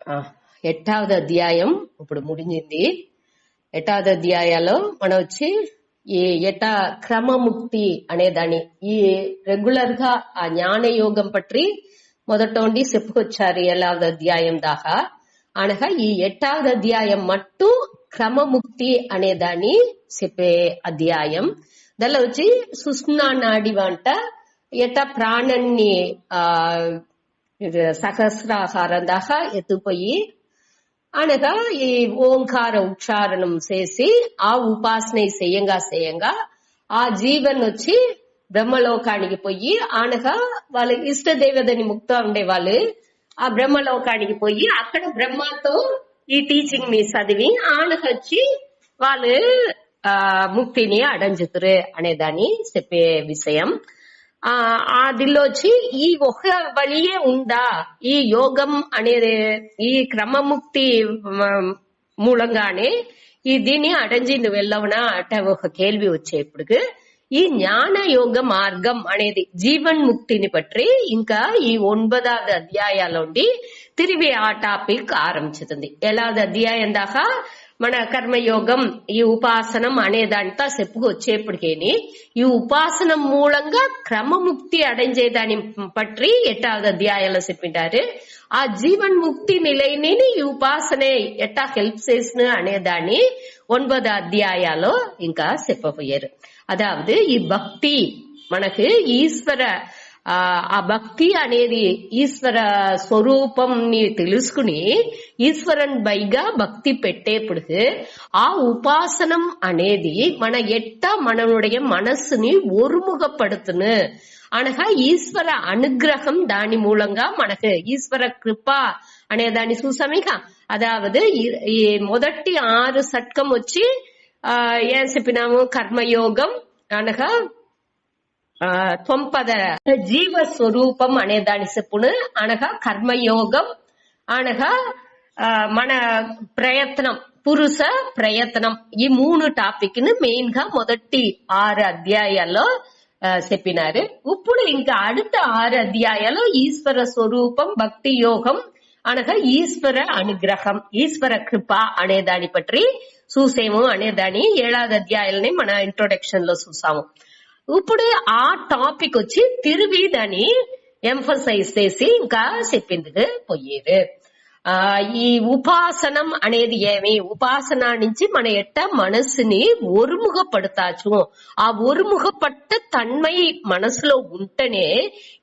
8వ అధ్యాయం ఇప్పుడు ముగించింది. 8వ అధ్యాయాల్లో మనం వచ్చి ఈ క్రమముక్తి అనే దాన్ని ఈ రెగ్యులర్ గా ఆ జ్ఞాన యోగం పట్టి మొదటి చెప్పుకొచ్చారు 7వ అధ్యాయం దాకా. అనగా ఈ 8వ అధ్యాయం మట్టు క్రమముక్తి అనే దాన్ని చెప్పే అధ్యాయం. దానిలో వచ్చి సుష్నా నాడి వంట ప్రాణాన్ని సహస్రాహారం దాకా ఎత్తుపోయి అనగా ఈ ఓంకార ఉచ్చారణం చేసి ఆ ఉపాసన చేయంగా ఆ జీవన్ వచ్చి బ్రహ్మలోకానికి పోయి అనగా వాళ్ళ ఇష్ట దేవతని ముక్త ఉండే వాళ్ళు ఆ బ్రహ్మలోకానికి పోయి అక్కడ బ్రహ్మతో ఈ టీచింగ్ ని చదివి ఆనకొచ్చి వాళ్ళు ముక్తిని అడంజుతురు అనే దాన్ని చెప్పే విషయం. ఆ దిల్లో వచ్చి ఈ ఒక వழிయే ఉందా ఈ యోగం అనేది ఈ క్రమముక్తి మూలంగానే ఈ దీన్ని అడంజింది వెళ్ళవునా అంటే ఒక కేள்వి వచ్చేప్పుడు ఈ జ్ఞాన యోగ మార్గం అనేది జీవన్ ముక్తిని పట్టి ఇంకా ఈ 9వ అధ్యాయాలోండి తిరిగి ఆ టాపిక్ ఆరంభిస్తుంది. 7వ అధ్యాయం దాకా మన కర్మయోగం ఈ ఉపాసనం అనే దాంతో చెప్పుకొచ్చేప్పటికేని ఈ ఉపాసనం మూలంగా క్రమముక్తి అడంజేదాన్ని పట్టి 8వ అధ్యాయంలో చెప్పింటారు. ఆ జీవన్ ముక్తి నిలయని ఈ ఉపాసనే ఎట్టా హెల్ప్ చేసిన అనేదాన్ని 9వ అధ్యాయాలో ఇంకా చెప్పబోయారు. అదావదు ఈ భక్తి మనకు ఈశ్వర ఆ భక్తి అనేది ఈశ్వర స్వరూపంని తెలుసుకుని ఈశ్వరన్ పైగా భక్తి పెట్టేప్పుడు ఆ ఉపాసనం అనేది మన మననుடைய మనస్సుని ఒరుముగపడుతును అనగా ఈశ్వర అనుగ్రహం దాని మూలంగా మనకు ఈశ్వర కృప అనే దాన్ని చూసామేక. అదావదు ఈ మొదటి 6 షట్కం వచ్చి ఏం చెప్పినాము కర్మయోగం అనగా 9 జీవ స్వరూపం అనే దాని చెప్పును అనగా కర్మయోగం అనగా మన ప్రయత్నం పురుష ప్రయత్నం ఈ 3 టాపిక్ ను మెయిన్ గా మొదటి 6 అధ్యాయాల్లో చెప్పినారు. ఇప్పుడు ఇంకా அடுத்த 6 అధ్యాయాల్లో ఈశ్వర స్వరూపం భక్తి యోగం అనగా ఈశ్వర అనుగ్రహం ఈశ్వర కృప అనే దాని పట్టి చూసేము అనే దాని 7వ అధ్యాయాలని మన ఇంట్రొడక్షన్ లో చూసాము. ఇప్పుడు ఆ టాపిక్ వచ్చి తిరిగి దాన్ని ఎంఫసైజ్ చేసి ఇంకా చెప్పింది పోయేది. ఈ ఉపాసనం అనేది ఏమి ఉపాసన నుంచి మన మనసుని ఒరుముగ పడతాచు ఆ ఒరుముగ పట్ట తన్మై మనసులో ఉంటేనే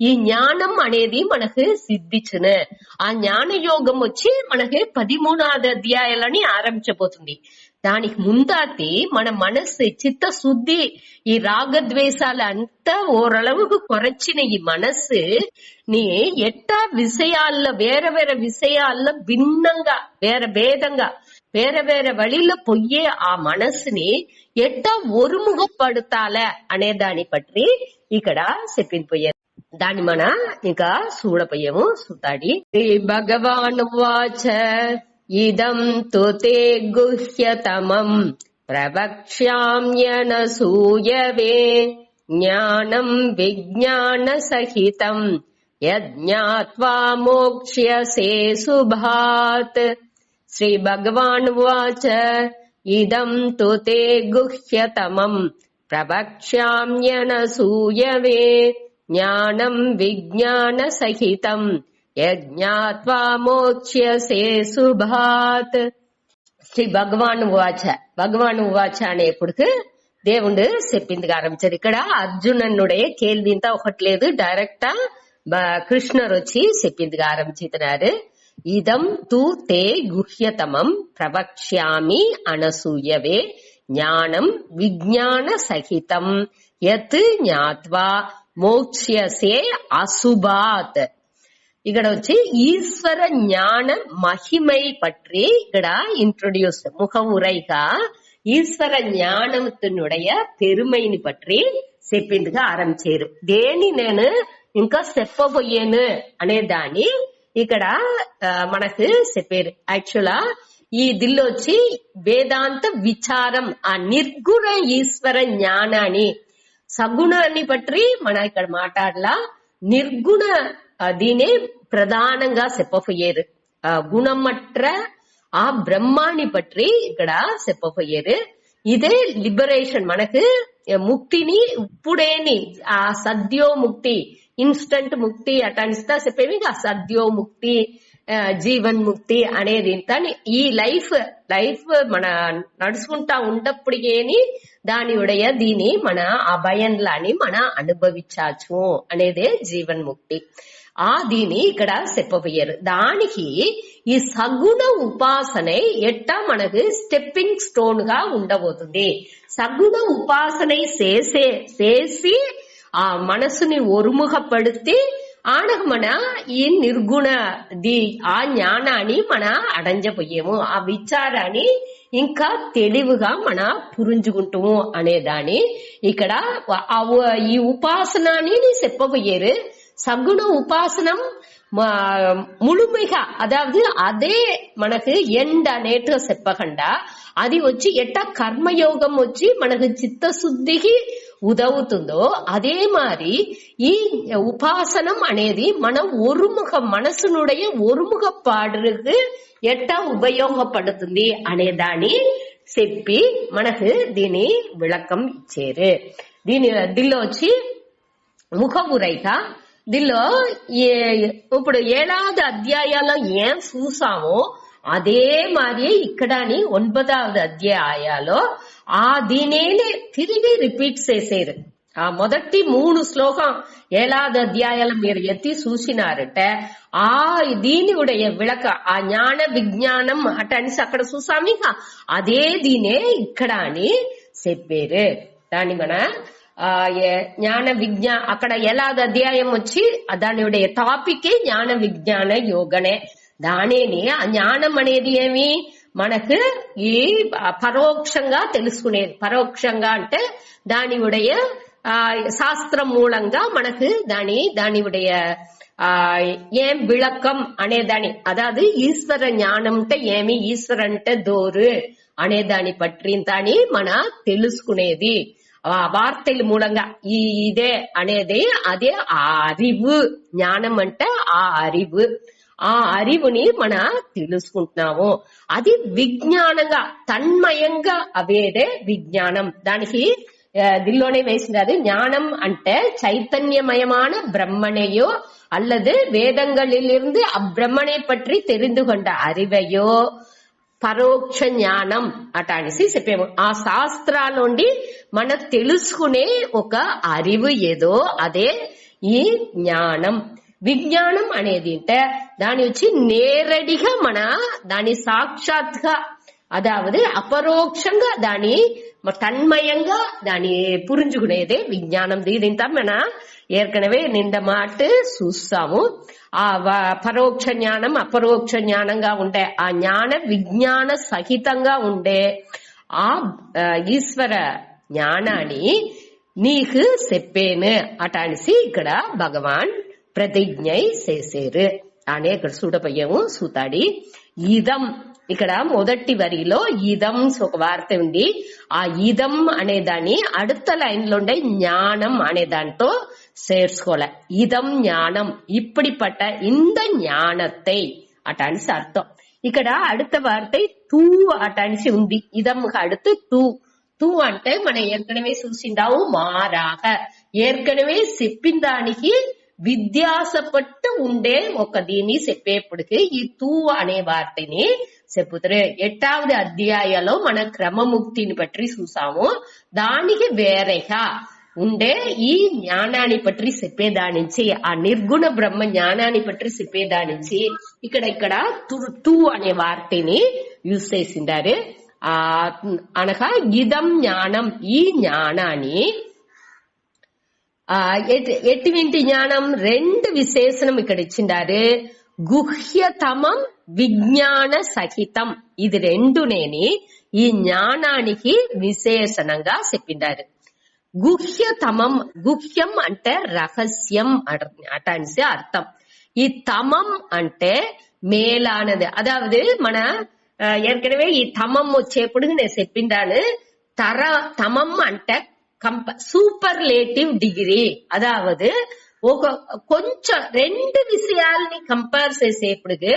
ఈ జ్ఞానం అనేది మనకు సిద్ధించును. ఆ జ్ఞాన యోగం వచ్చి మనకి 13వ అధ్యాయాలని ఆరంభించబోతుంది. దానికి ముందాతి మన మనసు చిత్త శుద్ధి ఈ రాగద్వేషాలు అంతా ఓరளவுకు కొరచిన ఈ మనసు నీ విషయాల్లో వేరే వేరే విషయాల్లో భిన్నంగా భేదంగా వేరే వழிలో పొయ్యే ఆ మనసుని ఒరుముగ పడతాలే అనే దాన్ని పట్టి ఇక్కడ చెప్పిపోయారు. దాన్ని మన ఇంకా చూడపోయాము సుతాడి. భగవాన్ వాచ ఇదం తు తే గుహ్యతమం ప్రవక్ష్యామ్యనసూయవే జ్ఞానం విజ్ఞాన సహితం యజ్ఞాత్వా మోక్ష్యసే శుభాత్. శ్రీ భగవాన్ వాచ ఇదం తు తే గుహ్యతమం ప్రవక్ష్యామ్యనసూయవే జ్ఞానం విజ్ఞాన సహితం యజ్ఞాత్వా మోక్ష్యసే శుభాత్. శ్రీ భగవాన్ ఉవాచ అనేప్పుడు దేవుడు చెప్పింది ఆరంభించారు. ఇక్కడ అర్జునుடைய కేள்వింతా ఒకటి లేదు, డైరెక్ట్ కృష్ణర్ వచ్చి చెప్పింది ఆరంభించుతున్నారు. ఇదం తు తే గుహ్యతమం ప్రవక్ష్యామి అనసూయవే జ్ఞానం విజ్ఞాన సహితం యత్ జ్ఞాత్వా మోక్ష్యసే అశుభాత్. ఇక్కడ వచ్చి ఈశ్వర జ్ఞాన మహిమై పற்றி ఇక్కడ ఇంట్రొడ్యూస్ ముఖవురైగా ఈశ్వర ஞானத்தினுடைய பெருமைని పற்றி చెప్పిందిగా ఆరంభించారు. దేని నేను ఇంకా చెప్పబోయేను అనే దాన్ని ఇక్కడ మనకు చెప్పారు. యాక్చువల్గా ఈ దిల్లో వచ్చి వేదాంత విచారం ఆ నిర్గుణ ఈశ్వర జ్ఞానాన్ని సగుణాన్ని పట్టి మన ఇక్కడ మాట్లాడలా నిర్గుణ దీనే ప్రధానంగా చెప్పబోయేరు. గుణమట్ర ఆ బ్రహ్మాన్ని పற்றி ఇక్కడ చెప్పబోయారు. ఇదే లిబరేషన్ మనకు ముక్తిని ఇప్పుడేని ఆ సద్యోముక్తి ఇన్స్టంట్ ముక్తి అటనిస్తా చెప్పేవి సద్యోముక్తి జీవన్ ముక్తి అనేది ఈ లైఫ్ మన నడుచుకుంటా ఉండప్పటికేని దాని ఉడయ దీని మన ఆ భయంలాని మన అనుభవించచ్చు అనేదే జీవన్ ముక్తి. ఆ దీని ఇక్కడ చెప్పబోయారు. దానికి ఈ సగుణ ఉపాసనే ఎట్టా మనకు స్టెప్పింగ్ స్టోన్ గా ఉండబోతుంది. సగుణ ఉపాసన చేసి ఆ మనసుని ఒరుముఖపడితే ఆనకు మన ఈ నిర్గుణ ఆ జ్ఞానాన్ని మన అడంజపోయేము, ఆ విచారాన్ని ఇంకా తెలివిగా మన పురించుకుంటాము అనేదాన్ని ఇక్కడ ఈ ఉపాసనని చెప్పబోయారు. సగుణ ఉపాసనం ముழுமைగా అదాவது అదే మనకు ఎండ్ అనేట్టుగా చెప్పకుండా అది వచ్చి ఎట్టా కర్మయోగం వచ్చి మనకు చిత్తశుద్ధికి ఉదవుతుందో అదే మారి ఈ ఉపాసనం అనేది మన ఒరుముఖ మనసునుடைய ఒరుముఖపాడుకు ఎట్టా ఉపయోగపడుతుంది అనే దాన్ని చెప్పి మనకు దీని విளக்கம் ఇచ్చారు. దీనిలో వచ్చి ముఖ ఉరైగా దీనిలో ఇప్పుడు 7వ అధ్యాయంలో ఏం చూసామో అదే మాది ఇక్కడ 9వ అధ్యాయాలో ఆ దీనేనే తిరిగి రిపీట్ చేసేరు. ఆ మొదటి 3 శ్లోకం 7వ అధ్యాయాలు మీరు ఎత్తి చూసినారంటే ఆ దీని ఉடைய విளక ఆ జ్ఞాన విజ్ఞానం అటనిసి అక్కడ చూసాము. అదే దీనే ఇక్కడ అని చెప్పారు. దాని మన జ్ఞాన అక్కడ 7వ అధ్యాయం వచ్చి దాని టాపిక్ జ్ఞాన విజ్ఞాన యోగనే. దానిని ఆ జ్ఞానం అనేది ఏమి మనకు ఈ పరోక్షంగా తెలుసుకునేది. పరోక్షంగా అంటే దాని శాస్త్రం మూలంగా మనకు దాని ఏం విளக்கம் అనేదాని అదాది ఈశ్వర జ్ఞానం అంటే ఏమి, ఈశ్వర అంటే దోరు అనేదాని పట్టిన దాని మన తెలుసుకునేది ఆ వార్తల మూలంగా ఇదే అనేది అదే ఆ అరివు. జ్ఞానం అంటే ఆ అరివు. ఆ అరివుని మన తెలుసుకుంటున్నాము. అది విజ్ఞానంగా తన్మయంగా అవేదే విజ్ఞానం. దానికి దీనిలోనే వేసినది ஞானம் అంటే చైతన్యమయமான பிரம்மனையோ அல்லது வேதங்களிலிருந்து அப்பிரம்மனை பற்றி தெரிந்து கொண்ட அறிவையோ పరోక్ష జ్ఞానం అట అనేసి చెప్పాము. ఆ శాస్త్రాలుండి మన తెలుసుకునే ఒక అరివు ఏదో అదే ఈ జ్ఞానం. విజ్ఞానం అనేది అంటే దాని వచ్చి నేరడిగా మన దాని సాక్షాత్గా అదావది అపరోక్షంగా దాని తన్మయంగా దాని పురించుకునేదే విజ్ఞానం. దీనింత మన ఏర్కనవే నింద మాట చూస్తాము. ఆ పరోక్ష జ్ఞానం అపరోక్ష జ్ఞానంగా ఉండే ఆ జ్ఞాన విజ్ఞాన సహితంగా ఉండే ఆ ఈశ్వర జ్ఞానాన్ని నీకు చెప్పేను అట అనేసి ఇక్కడ భగవాన్ ప్రతిజ్ఞ చేసేరు అనే ఇక్కడ చూడపోయాము. సూతాడి ఇదం ఇక్కడ మొదటి వరిలో ఇదం ఒక వార్త ఉంది. ఆ ఇదం అనే దాన్ని அடுத்த లైన్లో ఉండే ஞானம் అనే దాంతో சேர்த்துக்கோல. இதம் ஞானம் இப்படிப்பட்ட இந்த ஞானத்தை అటానిసి అర్థం. ఇక్కడ அடுத்த వార్త తూ అటానిసి ఉంది. ఇదంకు அடுத்து తూ అంటే మనం ఏర్కనవే చూసిండావు మారాక ఏర్కనవే చెప్పిన దానికి విధ్యాసపట్టు ఉండే ఒక దీన్ని చెప్పేప్పటికి ఈ తూ అనే వార్తని చెప్పుతారు. 8వ అధ్యాయంలో మన క్రమముక్తిని పற்றி చూసాము. దానికి వేరేగా ఉండే ఈ జ్ఞానాన్ని పற்றி చెప్పేదానించి ఆ నిర్గుణ బ్రహ్మ జ్ఞానాన్ని పற்றி చెప్పేదానించి ఇక్కడ తూ అనే వార్తని యూజ్ చేసిండారు. అనగా ఇదం జ్ఞానం ఈ జ్ఞానాన్ని ఎటువంటి జ్ఞానం 2 విశేషణం ఇక్కడ ఇచ్చిండారు. గుహ్యతమం విజ్ఞాన సహితం ఇది రెండునేని ఈ జ్ఞానానికి విశేషణంగా చెప్పిండారు. గుహ్యతమం గుహ్యం అంటే రహస్యం అటనిసి అర్థం. ఈ తమం అంటే మేలానది. అదావది మన ఏర్కనవే ఈ తమం వచ్చేప్పుడు నేను చెప్పిండాను. తమం అంటే సూపర్లేటివ్ డిగ్రీ. అదావది కొంచెం రెండు విషయాల్ని కంపేర్ చేసేప్పుడు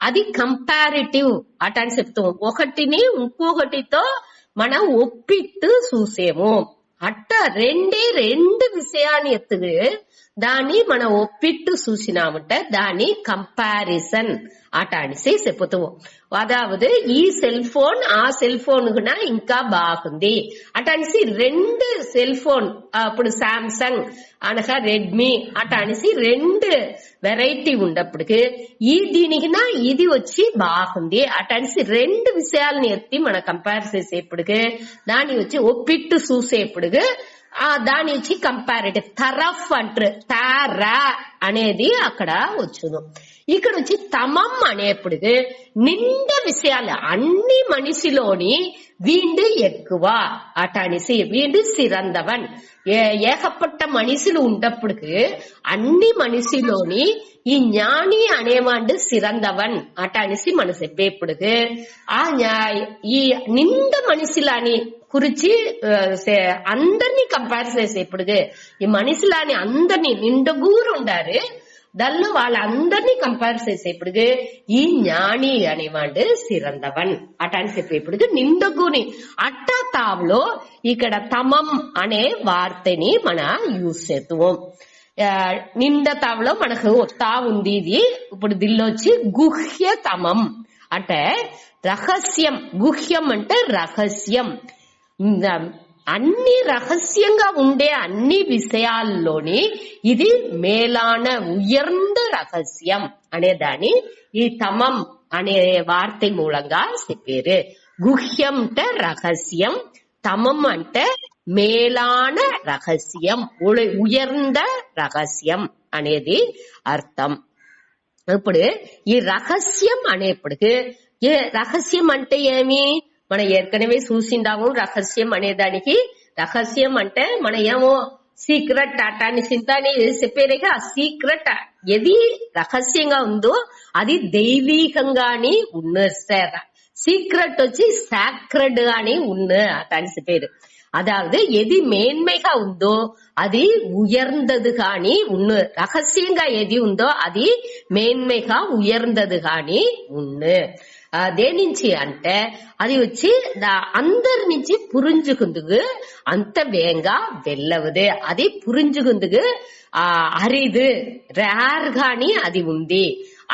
అది కంపారిటివ్ అట అని చెప్తాము. ఒకటిని ఇంకొకటితో మనం ఒప్పిట్టు చూసేము. అట్ట రెండు విషయాన్ని ఎత్తుకు దాన్ని మనం ఒప్పిట్టు చూసినామంటే దాన్ని కంపారిజన్ అట అనేసి చెప్పుతాము. అదావదు ఈ సెల్ ఫోన్ ఆ సెల్ ఫోన్ కూడా ఇంకా బాగుంది అట అనేసి రెండు సెల్ ఫోన్ ఇప్పుడు సామ్సంగ్ అనగా రెడ్మీ అట అనేసి రెండు వెరైటీ ఉన్నప్పటికి దీనికినా ఇది వచ్చి బాగుంది అట అనేసి రెండు విషయాలని ఎత్తి మనం కంపేర్ చేసేప్పటికి దాన్ని వచ్చి ఒప్పిట్టు చూసేప్పటికి దాని వచ్చి కంపారిటివ్ తరఫ్ అంటారు. తారా అనేది అక్కడ వచ్చును. ఇక్కడ వచ్చి తమం అనేప్పటికి నిండా విషయాలు అన్ని మనిషిలోని వీండు ఎక్కువ అట అనేసి వీండు సిరందవన్ ఏకపట్ట మనిషిలు ఉన్నప్పటికి అన్ని మనిషిలోని ఈ జ్ఞాని అనేవాడు సిరందవన్ అట అనేసి మనం చెప్పేప్పటికి ఈ నిండా మనిషిలని గురించి అందరినీ కంపేర్ చేసేప్పటికి ఈ మనిషిలాని అందరినీ నిండుగూరు ఉండారు దానిలో వాళ్ళందరినీ కంపేర్ చేసేప్పటికి ఈ జ్ఞాని అనేవాడు సిరందవన్ అట అని చెప్పేప్పటికి నిండుగుని అట్ట తావులో ఇక్కడ తమం అనే వార్తని మన యూజ్ చేస్తాం. నిండ తావులో మనకు తా ఉంది. ఇది ఇప్పుడు దీనిలో వచ్చి గుహ్య తమం అంటే రహస్యం. గుహ్యం అంటే రహస్యం. అన్ని రహస్యంగా ఉండే అన్ని విషయాల్లోని ఇది మేలాన ఉయర్ந்த రహస్యం అనే దాన్ని ఈ తమం అనే వార్త మూలంగా చెప్పారు. గుహ్యం అంటే రహస్యం, తమం అంటే మేలాన రహస్యం, ఉయర్ந்த రహస్యం అనేది అర్థం. ఇప్పుడు ఈ రహస్యం అనేప్పటికి రహస్యం అంటే ఏమి మనం ఏற்கனவே చూసిందాము. రహస్యం అనేదానికి రహస్యం అంటే మన ఏమో సీక్రెట్ అటాన్ని చింతాన్ని చెప్పేదిగా సీక్రెట్ ఏది రహస్యంగా ఉందో అది దైవీకంగాని ఉన్న సీక్రెట్ వచ్చి సాక్రెడ్ గాని ఉన్న అటాన్ని చెప్పేది. அதாவது எது மேன்மைగా ఉందో అది ఉయర్ந்தது కానీ ఉన్న రహస్యంగా ఏది ఉందో అది మేన్మైగా ఉయర్ந்தது కానీ ఉన్న దేనించి అంటే అది వచ్చి అందరి నుంచి పురించుకుందుకు అంత వేగంగా వెళ్ళవదు. అది పురించుకుందుకు అరిదు రేర్ గాని అది ఉంది.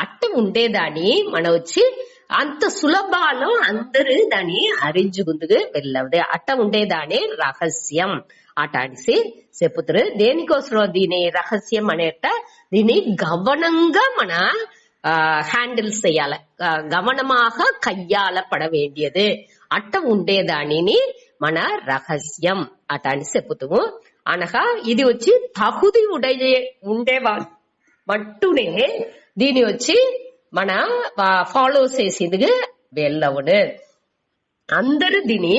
అట్ట ఉండేదాన్ని మన వచ్చి అంత సులభాలో అందరూ దాన్ని అరించుకుందుకు వెళ్ళవదు. అట్ట ఉండేదాన్ని రహస్యం అట అనేసి చెప్పుతారు. దేనికోసం దీని రహస్యం అనేట దీన్ని గమనంగా మన హ్యాండిల్స్ చేయాలి, గమనமாக கையாளப்பட வேண்டியது. అట్ట ఉండేదానిని మన రహస్యం అట అని చెప్పుతాము. అనగా ఇది వచ్చి తగుది ఉండేవాళ్ళు మట్టునే దీని వచ్చి మన ఫాలో చేసేందుకు వెళ్ళవును. అందరు దీని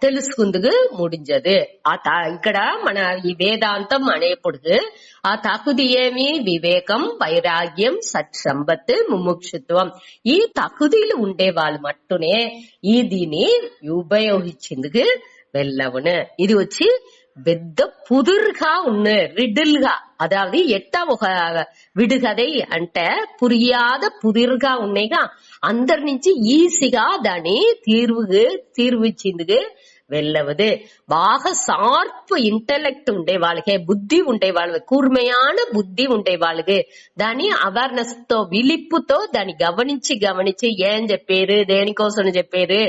తెలుసుకుందుకు ముడించదు. ఇక్కడ మన ఈ వేదాంతం అనేప్పుడు ఆ తగుది ఏమి వివేకం, వైరాగ్యం, సత్సంపత్, ముముక్షుత్వం ఈ తగుదీలు ఉండే వాళ్ళు మట్టునే ఈ దీన్ని ఉపయోగించేందుకు వెళ్ళవును. ఇది వచ్చి పెద్ద పుదురుగా ఉన్న రిడిల్గా అదాவது ఎట్టా ఒక విడుగதை అంటే పురియాద పుదిరుగా ఉన్నాయిగా అందరి నుంచి ఈజీగా దాన్ని తీర్విచ్చిందుకు వెళ్ళవదు. బాగా షార్ప్ ఇంటెలెక్ట్ ఉండే వాళ్ళకి, బుద్ధి ఉండే వాళ్ళకి, కూర్మయాన బుద్ధి ఉండే వాళ్ళకి దాని అవేర్నెస్ తో విలిప్పుతో దాన్ని గమనించి ఏం చెప్పారు, దేనికోసం చెప్పారు,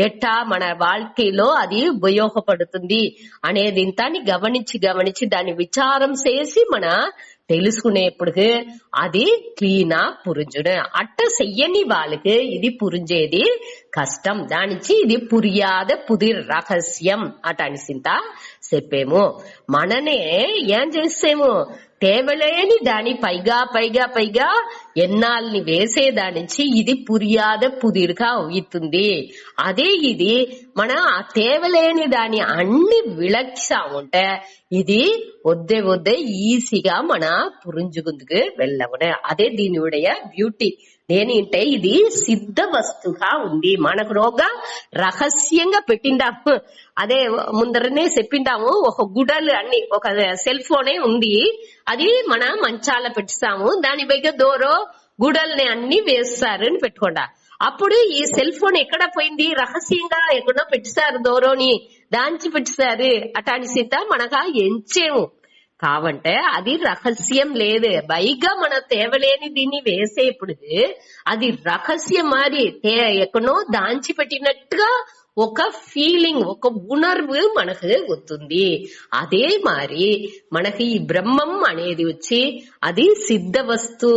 ఎట్టా మన வாழ்க்கைలో అది ఉపయోగపడుతుంది అనేది దాన్ని గమనించి దాన్ని విచారం చేసి మన తెలుసుకునేప్పుడు అది క్లీనా పురించుడు. అట్ట చెయ్యని వాళ్ళకి ఇది పురించేది కష్టం. దానించి ఇది పురియాద పుదిర్ రహస్యం అట అనిసింత చెప్పేము. మననే ఏం చేసేము తేవలేని దాని పైగా ఎన్నాల్ని వేసేదానించి ఇది పురియాద పుదిరుగా అవుతుంది. అదే ఇది మన తేవలేని దాని అన్ని విలక్షాముంటే ఇది వద్దే ఈజీగా మన పురించుకుందుకు వెళ్ళవునే. అదే దీనిuடைய బ్యూటీ. దేనింటే ఇది సిద్ధ వస్తుగా ఉంది. మనకు రోగ రహస్యంగా పెట్టిండాము. అదే ముందరనే చెప్పిండాము, ఒక గుడలు అన్ని ఒక సెల్ ఫోనే ఉంది, అది మన మంచాల పెట్టిస్తాము, దాని పైగా దూరో గుడల్ని అన్ని వేస్తారు అని పెట్టుకోండా. అప్పుడు ఈ సెల్ ఫోన్ ఎక్కడ పోయింది, రహస్యంగా ఎక్కడో పెట్టిస్తారు, దూరోని దాంచి పెట్టిస్తారు అటాని సీత మనగా ఎంచేము కావంటే అది రహస్యం లేదు. పైగా మన తేవలేని దీన్ని వేసేప్పుడు అది రహస్యం మారి ఎక్కడో దాంచి పెట్టినట్టుగా ఒక ఫీలింగ్, ఒక ఉణర్వు మనకు వస్తుంది. అదే మరి మనకి ఈ బ్రహ్మం అనేది వచ్చి అది సిద్ధ వస్తు,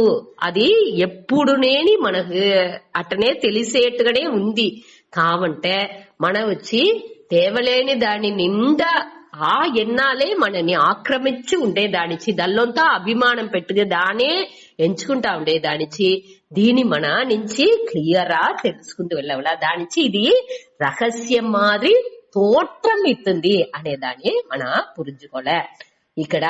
అది ఎప్పుడునేని మనకు అటనే తెలిసేట్టుగానే ఉంది. కావంటే మనం వచ్చి తేవలేని దాని నిండా ఆ ఎన్నాలే మనని ఆక్రమించి ఉండేదానిచి, దల్లంతా అభిమానం పెట్టుగా దానే ఎంచుకుంటా ఉండేదానిచి దీని మన నుంచి క్లియరా తెలుసుకుంటూ వెళ్ళవలా, దానిచి ఇది రహస్యం మాదిరి తోటం ఇస్తుంది అనే దాన్ని మన పురుజుకోలే. ఇక్కడ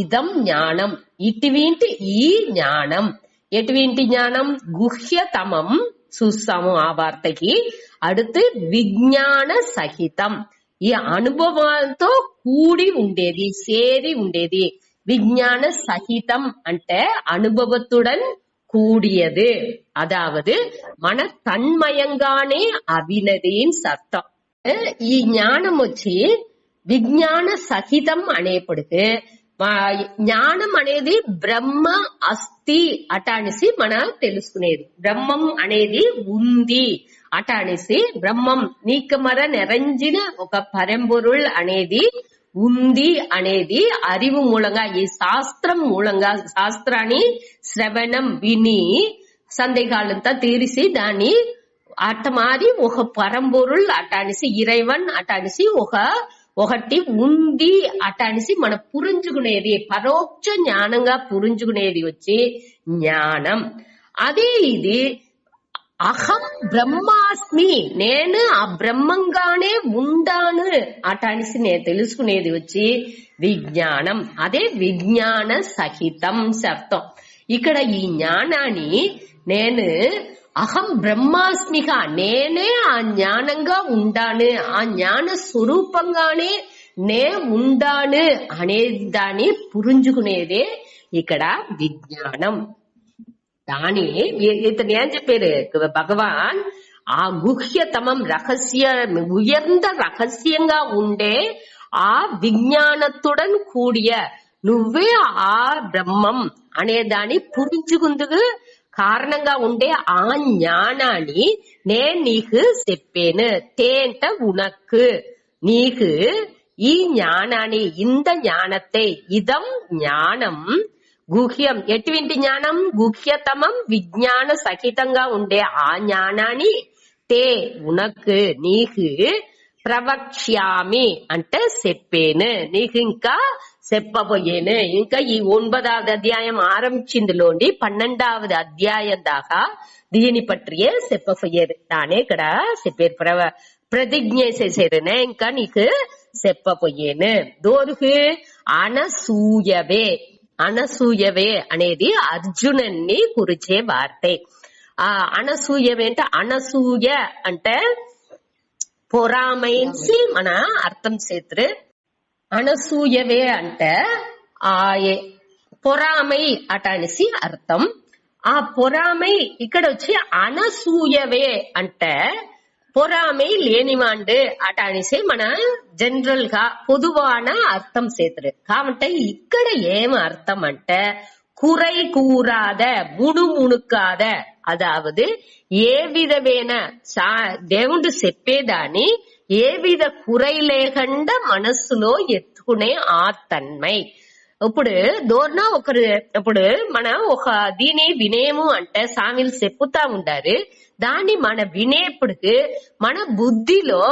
ఇదం జ్ఞానం, ఇటువంటి ఈ జ్ఞానం ఎటువంటి జ్ఞానం, గుహ్యతమం చూస్తాము ఆ వార్తకి. அடுத்து విజ్ఞాన సహితం, ఈ అనుభవాలతో కూడి ఉండేది, సేరి ఉండేది. విజ్ఞాన సహితం అంటే అనుభవத்துடன் கூடியது, அதாவது మన తన్మయంగానే అవినదిని అర్థం. ఈ జ్ఞానం వచ్చి విజ్ఞాన సహితం అనేప్పటికీ జ్ఞానం అనేది బ్రహ్మ అస్తి అటానిసి మన తెలుసుకునేది. బ్రహ్మం అనేది ఉంది అటానిసి, బ్రహ్మం నీకమర నిరంజిన ఒక పరంపొరుள் అనేది ఉంది అనేది అరివు మూలంగా, ఈ శాస్త్రం మూలంగా, శాస్త్రాన్ని శ్రవణం విని సందేహాలంతా తీరిసి దాన్ని అట్టమారి ఒక పరంపొరుள் అటానిసి, ఇరైవన్ అటానిసి ఒకటి ఉంది అటానిసి మన పురించుకునేది, పరోక్ష జ్ఞానంగా పురించుకునేది వచ్చి జ్ఞానం. అదే ఇది అహం బ్రహ్మాస్మి, నేను ఆ బ్రహ్మంగానే ఉండాను అటానిసి నేను తెలుసుకునేది వచ్చి విజ్ఞానం. అదే విజ్ఞాన సహితం అర్థం. ఇక్కడ ఈ జ్ఞానాన్ని నేను అహం బ్రహ్మాస్మిగా, నేనే ఆ జ్ఞానంగా ఉండాను, ఆ జ్ఞాన స్వరూపంగానే నే ఉండాను అనే దాన్ని పురించుకునేదే ఇక్కడ విజ్ఞానం. దాని ఇతను ఏం చెప్పారు భగవాన్, ఆ గుహ్యతమం రహస్య ఉయర్ந்த రహస్యంగా ఉండే ఆ విజ్ఞానத்துடன் కూడియ నువ్వే ఆ బ్రహ్మం అనే దాన్ని పురించుకుందుకు కారణంగా ఉండే ఆ జ్ఞానాన్ని నేను నీకు చెప్పాను. తేంట ఉనకు నీకు ఈ జ్ఞానాన్ని, இந்த ஞானத்தை, இதம் ஞானம் గుహ్యం, ఎటువంటి జ్ఞానం, గుహ్యతమం విజ్ఞాన సహితంగా ఉండే ఆ జ్ఞానాన్ని తే ఉనకు నీకు ప్రవక్ష్యామి అంటే చెప్పేను, నీకు ఇంకా చెప్పబోయేను. ఇంకా ఈ 9వ అధ్యాయం ఆరంభించిందిలోండి 12వ అధ్యాయం దాకా దీని పట్టియే చెప్పబోయేది. దానే ఇక్కడ చెప్పారు, ప్రతిజ్ఞ చేసేరునే ఇంకా నీకు చెప్పబోయేను. దోరుకు అనసూయవే, అనసూయవే అనేది అర్జునుని కురిచే వార్తే. ఆ అనసూయవే అంటే, అనసూయ అంటే పొరామైసి మన అర్థం చేతురు. అనసూయవే అంటే ఆ పొరామై అటానిసి అర్థం. ఆ పొరామై ఇక్కడ వచ్చి అనసూయవే అంటే పొరామై లేనివాండు అటానిసి మన జనరల్ గా పొదువాన అర్థం చేతురు. కాబట్టి ఇక్కడ ఏం అర్థం అంటే కుறை కూరాద, ముణుముణుకాద, అదావదు ఏ విధమైన దేవుడు చెప్పేదాన్ని ఏ విధ కుறை లేకుండా మనస్సులో ఎత్తుకునే ఆ తన్మై. ఇప్పుడు దోర్న ఒకరు ఇప్పుడు మనం ఒక దీని వినేము అంటే సామిలు చెప్పుతా ఉండారు, దాన్ని మన వినేప్పటికి మన బుద్ధిలో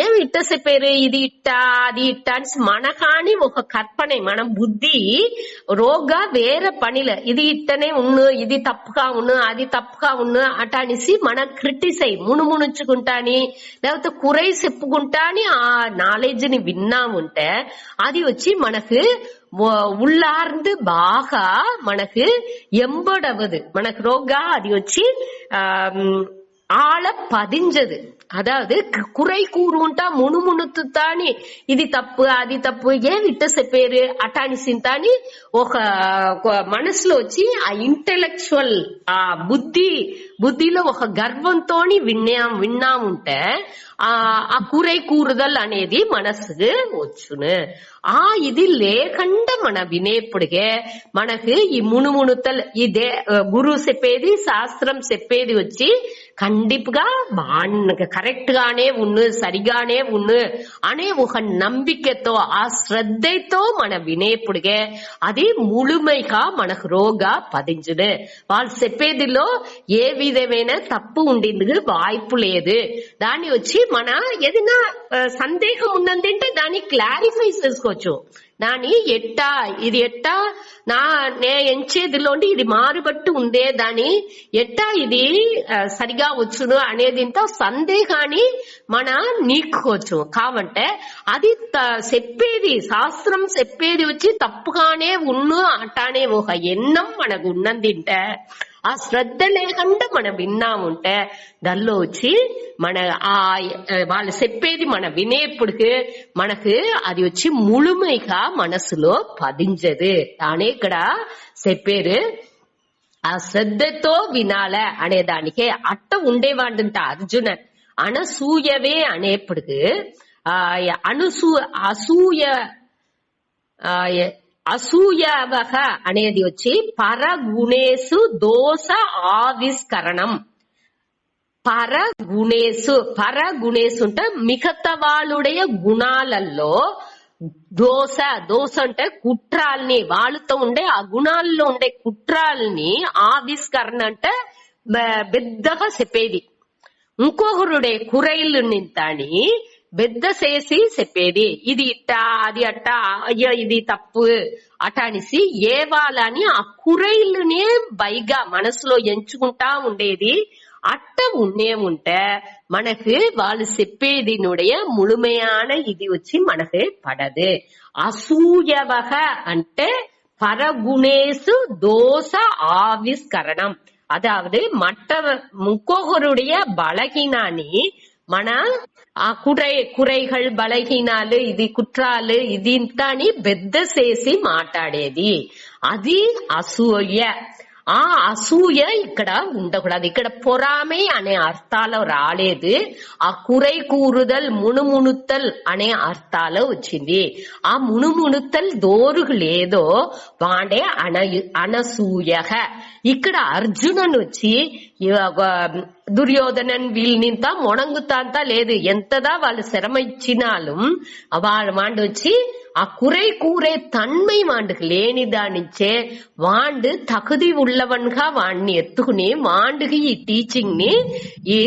ఏమి ఇట్ట చెప్పారు, ఇది ఇట్టా అది ఇట్టా అని మన కాని ఒక కற்பనే, మన బుద్ధి రోగా వేరే పనిల ఇది ఇట్టనే ఉన్ను, ఇది తప్పుగా ఉన్ను, అది తప్పుగా ఉన్ను అటానిసి మన క్రిటిసై ముణుముణుచుకుంటాని లేకపోతే కురై చెప్పుకుంటాని ఆ నాలెడ్జ్ ని విన్నాముంటే అది వచ్చి మనకు ఉల్లార్ந்து బాగా మనకు ఎంబడవదు మనకు రోగా అది వచ్చి ఆళ పదించదు. అదావదు కురై కూరుంటా మునుమునుతు తాని ఇది తప్పు అది తప్పు ఏ విట్ట చెప్పారు అటానిసింతాని ఒక మనసులో వచ్చి ఆ ఇంటెలెక్చువల్ ఆ బుద్ధిలో ఒక గర్వంతోని విన్నాముంటే ఆ కురై కూరుదల్ అనేది మనసుకు వచ్చును. ఇది లేకుండా మన వినేప్పుడికే మనకు ఈ మునుమునుతల్ ఇదే గురువు చెప్పేది శాస్త్రం చెప్పేది వచ్చి కండిపుగా కరెక్ట్ గానే ఉన్ను సరిగానే ఉన్ను అనే ఒక నమ్మికతో ఆ శ్రద్ధతో మన వినేప్పుడికే అది ముழுமைగా మనకు రోగా పదించును. వాళ్ళు చెప్పేదిలో ఏ విధమైన తప్పు ఉండింది వాய்ப்பு లేదు. దాన్ని వచ్చి మన ఏదైనా సందేహం ఉన్నదంటే దాన్ని క్లారిఫై చేసుకోవచ్చు. దాని ఇది ఎట్టా నే ఎంచేదిలోండి ఇది మారుబట్టు ఉందే దాని ఎట్టా ఇది సరిగా వచ్చును అనేది సందేహాన్ని మన నీకోవచ్చు. కాబట్టి అది చెప్పేది శాస్త్రం చెప్పేది వచ్చి తప్పుగానే ఉన్ను అట్టానే ఒక ఎన్నం మనకు ఉన్నదింటే ఆ శ్రద్ధ లేకుండా మనం విన్నాముంటే దానిలో వచ్చి మన వాళ్ళు చెప్పేది మన వినేప్పుడికి మనకు అది వచ్చి ముழுமைగా మనసులో పదించదు. దాని ఇక్కడ చెప్పారు ఆ శ్రద్ధతో వినాల అనే దానికే అట్ట ఉండేవాడంట అర్జునన్. అనసూయవే అనేప్పటికి అసూయవహ అనేది వచ్చి పరగుణేసు దోష ఆవిష్కరణం. పరగుణేసు అంటే మిగతా వాళ్ళుடைய గుణాలలో దోష అంటే కుట్రాల్ని వాళ్ళతో ఉండే ఆ గుణాల్లో ఉండే కుట్రాల్ని ఆవిష్కరణ అంటే పెద్దగా చెప్పేది. ఇంకొకరుడే కురైలు నింతాని పెద్ద చేసి చెప్పేది ఇది ఇట్టా అది అట్టా అయ్యో ఇది తప్పు అటానిసి ఏ వాళ్ళని ఆ కురైలునే బైగా మనసులో ఎంచుకుంటా ఉండేది. అట్ట ఉంటే మనకు వాళ్ళు చెప్పేది నుடைய ముழுமையான ఇది వచ్చి మనకు పడదు. అసూయవహ అంటే పరగుణేసు దోష ఆవిష్కరణం. అదావదు ఇంకొకరుடைய బలహీనాన్ని మన ఆ కురైகள் బలహీనాలు ఇది కుట్రాలు ఇది ఇంతని పెద్ద చేసి మాట్లాడేది అది అసూయ. ఆ అసూయ ఇక్కడ ఉండకూడదు. ఇక్కడ పొరామే అనే అర్థాలు రాలేదు. ఆ కురై కూరుదల్ మునుమునుతల్ అనే అర్థాలు వచ్చింది. ఆ మునుమునుతల్ దోరుగు లేదో వాడే అనసూయ. ఇక్కడ అర్జునన్ వచ్చి దుర్యోధనన్ వీళ్ళనింత మొణంగుతాంతా లేదు. ఎంతదా వాళ్ళు శ్రమ ఇచ్చినాலும் వాడు వచ్చి ఆ కురై కూరే తన్மை వాండుకు లేని దానిచ్చే వాండు తகுதி உள்ளவன்గా వాడిని ఎత్తుకుని వాండుకి ఈ టీచింగ్ ని ఈ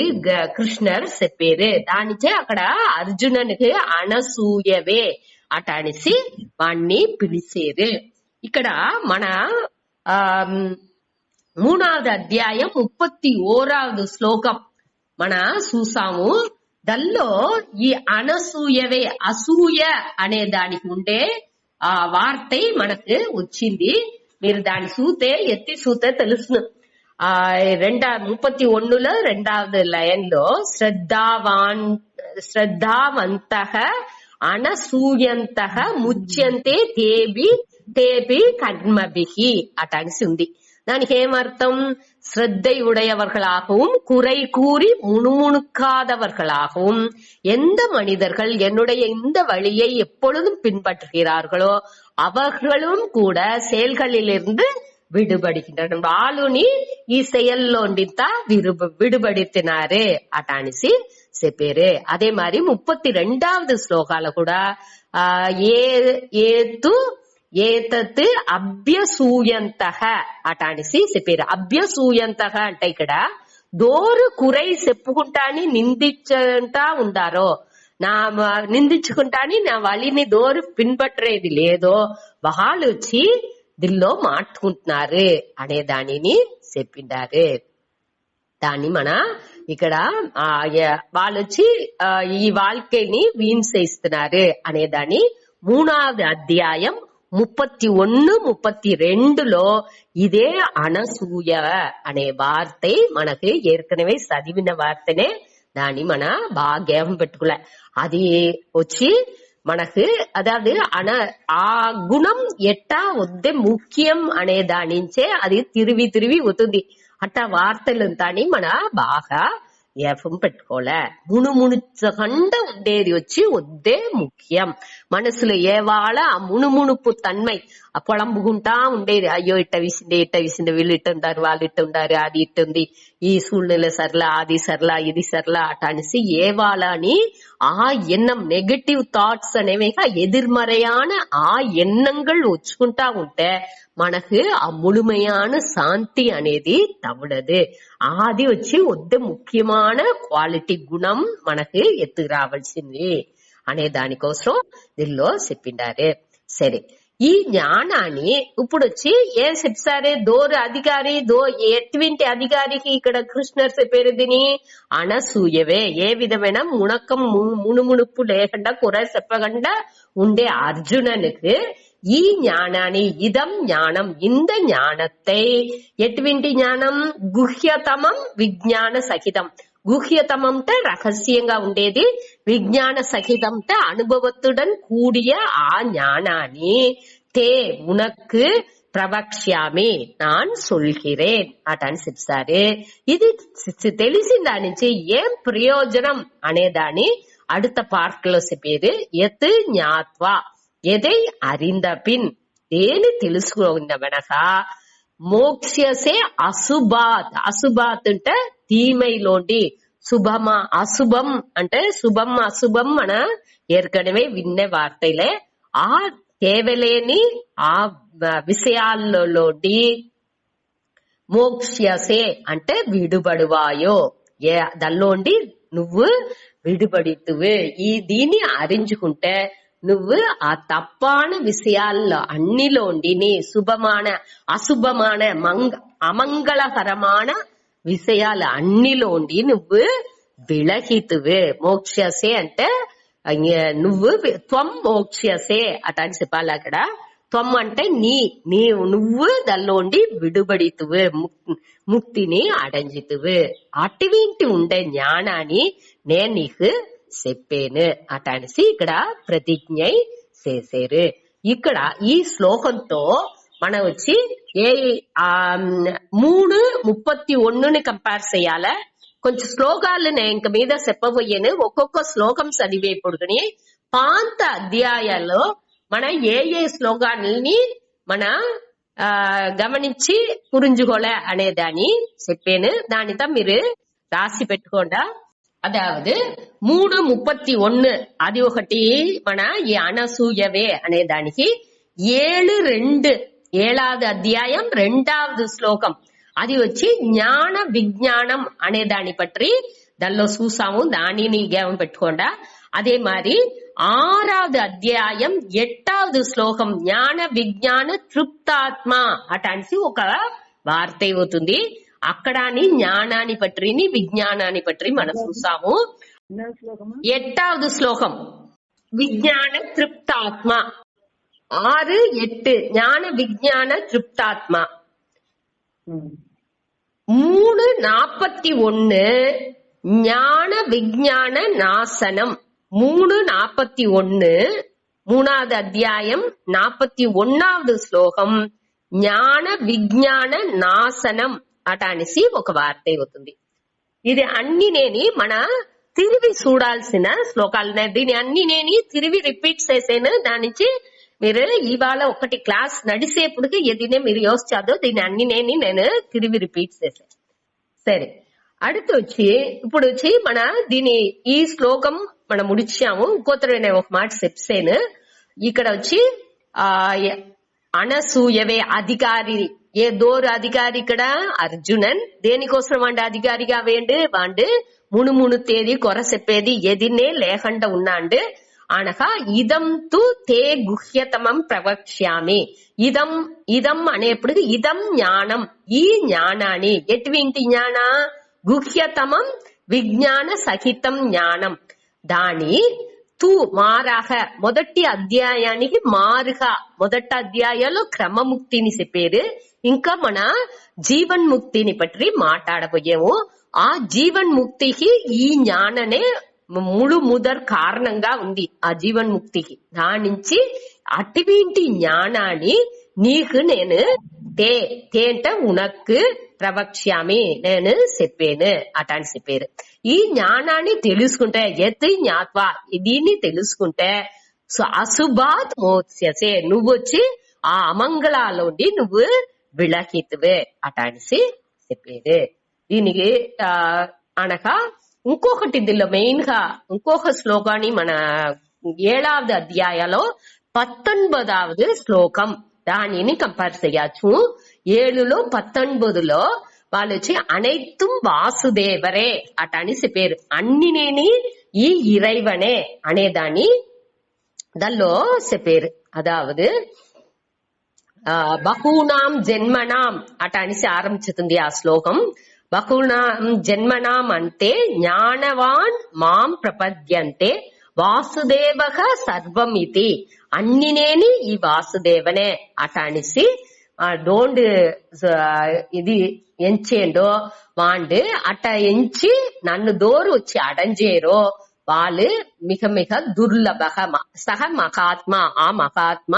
కృష్ణర్ చెప్పారు. దానిచే అక్కడ అర్జునునికి అనసూయవే అటానిసి వాణ్ణి పిలిచేరు. ఇక్కడ మన 3వ అధ్యాయం 31వ శ్లోకం మన చూసాము. దల్లో ఈ అనసూయవే అసూయ అనే దానికి ఉండే ఆ వార్త మనకు వచ్చింది. మీరు దాని సూతే ఎత్తి సూతే తెలుసును. 31లో 2వ లైన్ లో శ్రద్ధావంతః అనసూయంతః ముచ్యంతే తేబి కర్మభిః అటానిసి ఉంది. దానికి ఏమర్థం? ஸ்ரத்தையுடையவர்களாகவும் குறை கூறி முணுமுணுக்காதவர்களாகவும் எந்த மனிதர்கள் என்னுடைய இந்த வழியை எப்பொழுதும் பின்பற்றுகிறார்களோ அவர்களும் கூட செயல்களிலிருந்து విడుబడికింటాడు. వాళ్ళని ఈ செயల్లోండితా విడుబడితినారు అటానిసి చెప్పారు. అదే మరి 32వ శ్లోకాల కూడా ఏతత్ అభ్యసూయంతః అటానిసి చెప్పారు. అభ్యసూయంతః అంటే ఇక్కడ దోరు కురై చెప్పుకుంటాని నిందించుకుంటా ఉండారో నిందించుకుంటాని నా వాళ్ళని దోరు పిన్పట్టేది లేదో వాళ్ళు వచ్చి దిల్లో మాట్లాడుకుంటున్నారు అనే దానిని చెప్పిండారు. దాన్ని మన ఇక్కడ వాళ్ళు వచ్చి ఈ வாழ்க்கைని వీన్సేస్తున్నారు అనే దాన్ని 3వ అధ్యాయం 31, 32లో ఇదే అనసూయ అనే వార్త మనకు ఏర్కనవే చదివిన వార్తనే దాన్ని మన బాగా జ్ఞాపకం పెట్టుకోలే. అది వచ్చి మనకు అதாவது ఆ గుణం ఎట్టా వద్దే ముఖ్యం అనే దాని నుంచే అది తిరిగి తిరిగి అవుతుంది. అట్టా వార్తలు తాని మన బాగా జ్ఞాపకం పెట్టుకోలే. మునుమునుచకుండా ఉండేది వచ్చి వద్దే ముఖ్యం. మనసులో ఏవాళ ఆ మునుమునుపు తన్మై ఆ పొలంబుకుంటా ఉండేది. అయ్యో ఇట్ట విసిండే వీళ్ళు ఇట్ట ఉంటారు, వాళ్ళు ఇట్ట ఉంటారు, అది ఇట్టుంది, ఈ సూழ்நிலை సర్లా, అది సర్లా, ఇది సర్లా అట అనేసి ఏవాళ అని ఆ ఎన్నం నెగటివ్ థాట్స్ అనేవి ఎదిర్మறையான ఆ ఎన్నంగా వచ్చుకుంటా ఉంటే మనకు ఆ ముழுமையான శాంతి అనేది తవడదు. అది వచ్చి వద్ద ముఖ్యమైన క్వాలిటీ గుణం మనకు ఎత్తుకు రావాల్సింది అనే దానికోసం దీనిలో చెప్పిండారు. సరే, ఈ జ్ఞానాన్ని ఇప్పుడు వచ్చి ఏం చెప్తారే, దోరు అధికారి ఎటువంటి అధికారికి ఇక్కడ కృష్ణర్ చెప్పారు దీని అనసూయవే. ఏ విధమైన మునుమునుపు లేకుండా కుర చెప్పకుండా ఉండే అర్జునனுக்கு ఈ జ్ఞానాన్ని ఇదం జ్ఞానం இந்த ஞானத்தை ఎటువంటి జ్ఞానం గుహ్యతమం విజ్ఞాన సహితం. గుహ్యతమంటే రహస్యంగా ఉండేది, విజ్ఞాన సహితంటే అనుభవத்துடன் కూడియ ఆ జ్ఞానాన్ని తే ఉనకు ప్రవక్ష్యామి நான் சொல்கிறேன் అటని చెప్తారు. ఇది తెలిసిన దాని నుంచి ఏం ప్రయోజనం అనే దాన్ని அடுத்த పార్ట్లో చెప్పేది. ఎత్ జ్ఞాత్వా ఎதை அறிந்த பின் దేని తెలుసుకున్న వెనక మోక్షసే అశుభాత్. అశుభాత్ అంటే తీమైలోండి, శుభమా అశుభం అంటే శుభం అశుభం మన ఏర్కడమే విన్నే వార్తలే. ఆ కేవలేని ఆ విషయాల్లోండి మోక్షసే అంటే విడుబడువాయో, దానిలోండి నువ్వు విడుబడితువు. దీన్ని అరించుకుంటే నువ్వు ఆ తప్పాన విషయాల్లో అన్నిలోండి నీ శుభమాన అశుభమాన అమంగళకరமான విషయాలు అన్నిలోండి నువ్వు విలహితువు. మోక్షసే అంటే నువ్వు త్వం మోక్షసే అట అని చెప్పాలి. అక్కడ త్వం అంటే నువ్వు దానిలోండి విడుబడితువు, ముక్తిని అడంజితువు. అటువంటి ఉండే జ్ఞానాన్ని నేను నీకు చెప్పాను అట అనేసి ఇక్కడ ప్రతిజ్ఞ చేశారు. ఇక్కడ ఈ శ్లోకంతో మనం వచ్చి 3:31 కంపేర్ చేయాల. కొంచెం శ్లోకాలు నేను ఇంక మీద చెప్పబోయాను. ఒక్కొక్క శ్లోకం చదివేప్పుడు పాత అధ్యాయాల్లో మన ఏ శ్లోకాలని మన గమనించి పురించుకోలే అనే దాన్ని చెప్పాను. దానితో మీరు రాసి పెట్టుకోండా. అదావదు 3:31 అది ఒకటి మన ఈ అనసూయవే అనే దానికి 7:2 అధ్యాయం 2వ శ్లోకం అది వచ్చి జ్ఞాన విజ్ఞానం అనే దాని పట్టి దానిలో చూసాము. దానిని జ్ఞాపకం పెట్టుకోండా. అదే మరి 6వ అధ్యాయం 8వ శ్లోకం జ్ఞాన విజ్ఞాన తృప్తాత్మ అటానికి ఒక వార్త అవుతుంది. అక్కడ జ్ఞానాన్ని పట్టి విజ్ఞానాన్ని పట్టి మనం చూసాము. 8వ శ్లోకం విజ్ఞాన తృప్తాత్మ 6:8 జ్ఞాన విజ్ఞాన తృప్తాత్మ. 3:41 ஞான விஞ்ஞான நாசனம். 3:41 3வது அத்தியாயம் 41వ శ్లోకం జ్ఞాన విజ్ఞాన నాశనం అట అనేసి ఒక వార్త అవుతుంది. ఇది అన్ని నేను మన తిరిగి చూడాల్సిన శ్లోకాలు. దీని అన్ని నేను తిరిగి రిపీట్ చేసాను. దాని నుంచి మీరు ఇవాళ ఒకటి క్లాస్ నడిసేపుడికి ఎదినే మీరు యోசிచాదో దీని అన్ని నేను తిరిగి రిపీట్ చేశాను. సరే, அடுத்து వచ్చి ఇప్పుడు వచ్చి మన దీని ఈ శ్లోకం మనం ముడిచాము. ఇంకోతరు నేను ఒక మాట చెప్తాను. ఇక్కడ వచ్చి అనసూయవే అధికారి. ఏ దోరు అధికారి ఇక్కడ అర్జునన్. దేనికోసం వాడి అధికారిగా వేండు వాడు మును తేదీ కొర చెప్పేది ఎదినే లేకుండా ఉన్నాండు అనగా ఇదం తు తే గుహ్యతమం ప్రవక్ష్యామి. ఇదం అనేప్పుడు ఇదం జ్ఞానం. ఈ జ్ఞానాన్ని ఎటువంటి జ్ఞాన గుహ్యతమం విజ్ఞాన సహితం జ్ఞానం. దాని తూ మారాక మొదటి అధ్యాయానికి మారుగా మొదటి అధ్యాయంలో క్రమముక్తిని చెప్పారు. ఇంకా మన జీవన్ముక్తిని పట్టి మాట్లాడబోయేము. ఆ జీవన్ముక్తికి ఈ జ్ఞాననే ముదర్ కారణంగా ఉంది. ఆ జీవన్ముక్తికి దాని నుంచి అటువంటి జ్ఞానాన్ని నీకు నేను అంటే ఉనకు ప్రవక్ష్యామి నేను చెప్పాను అటాని చెప్పారు. ఈ జ్ఞానాన్ని తెలుసుకుంటే ఎత్తి జ్ఞాత్వా దీన్ని తెలుసుకుంటే అశుభాత్ మోత్స్యసే నువ్వు వచ్చి ఆ అమంగళాలోండి నువ్వు విళకితువే అటానిసి చెప్పారు. దీనికి అనగా ఇంకొకటి దీనిలో మెయిన్ గా ఇంకొక శ్లోకాన్ని మన 7వ అధ్యాయంలో 19వ శ్లోకం దానిని కంపేర్ చేయొచ్చు. 7లో 19లో వాళ్ళు వచ్చి అனைத்தும் వాసుదేవరే అటని చెప్పారు. అన్ని నేని ఈ ఇరైవనే అనేదాన్ని దానిలో చెప్పారు. అదావదు బహూనాం జన్మనాం అటనిసి ఆరంభిస్తుంది ఆ శ్లోకం. బహూనాం జన్మనాం అంటే జ్ఞానవాన్ మాం ప్రపద్యంతే వాసుదేవః సర్వం ఇది అన్ని నేని ఈ వాసుదేవనే అటనిసి డోంట్ ఇది ఎంచేండో వాండు అట్ట ఎంచి నన్ను దోరు వచ్చి అడంజేరో వాళ్ళు మిக మిக దుర్లభ సహ మహాత్మ ఆ మహాత్మ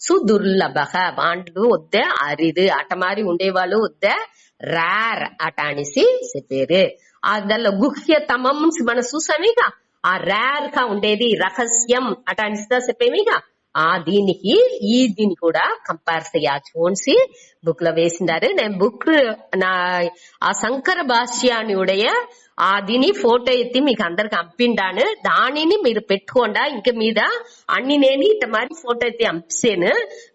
సుదుర్లభ వాళ్ళు వద్దే అరిదు అట మారి ఉండేవాళ్ళు వద్దే రేర్ అట అనేసి చెప్పారు. దానిలో గుహ్యతమం మనం చూసామేగా ఆ రేర్ గా ఉండేది రహస్యం అట అనేసి చెప్పేమిగా ఆ దీనికి ఈ దీన్ని కూడా కంపేర్ చేయొచ్చు బుక్ లో వేసినారు. నేను బుక్ నా ఆ శంకర భాష్యానుடைய ఆ దీని ఫోటో ఎత్తి మీకు అందరికి పంపిండాను. దానిని మీరు పెట్టుకోండా ఇంక మీద అన్ని నేను ఇట మరి ఫోటో ఎత్తి పంపిస్తాను.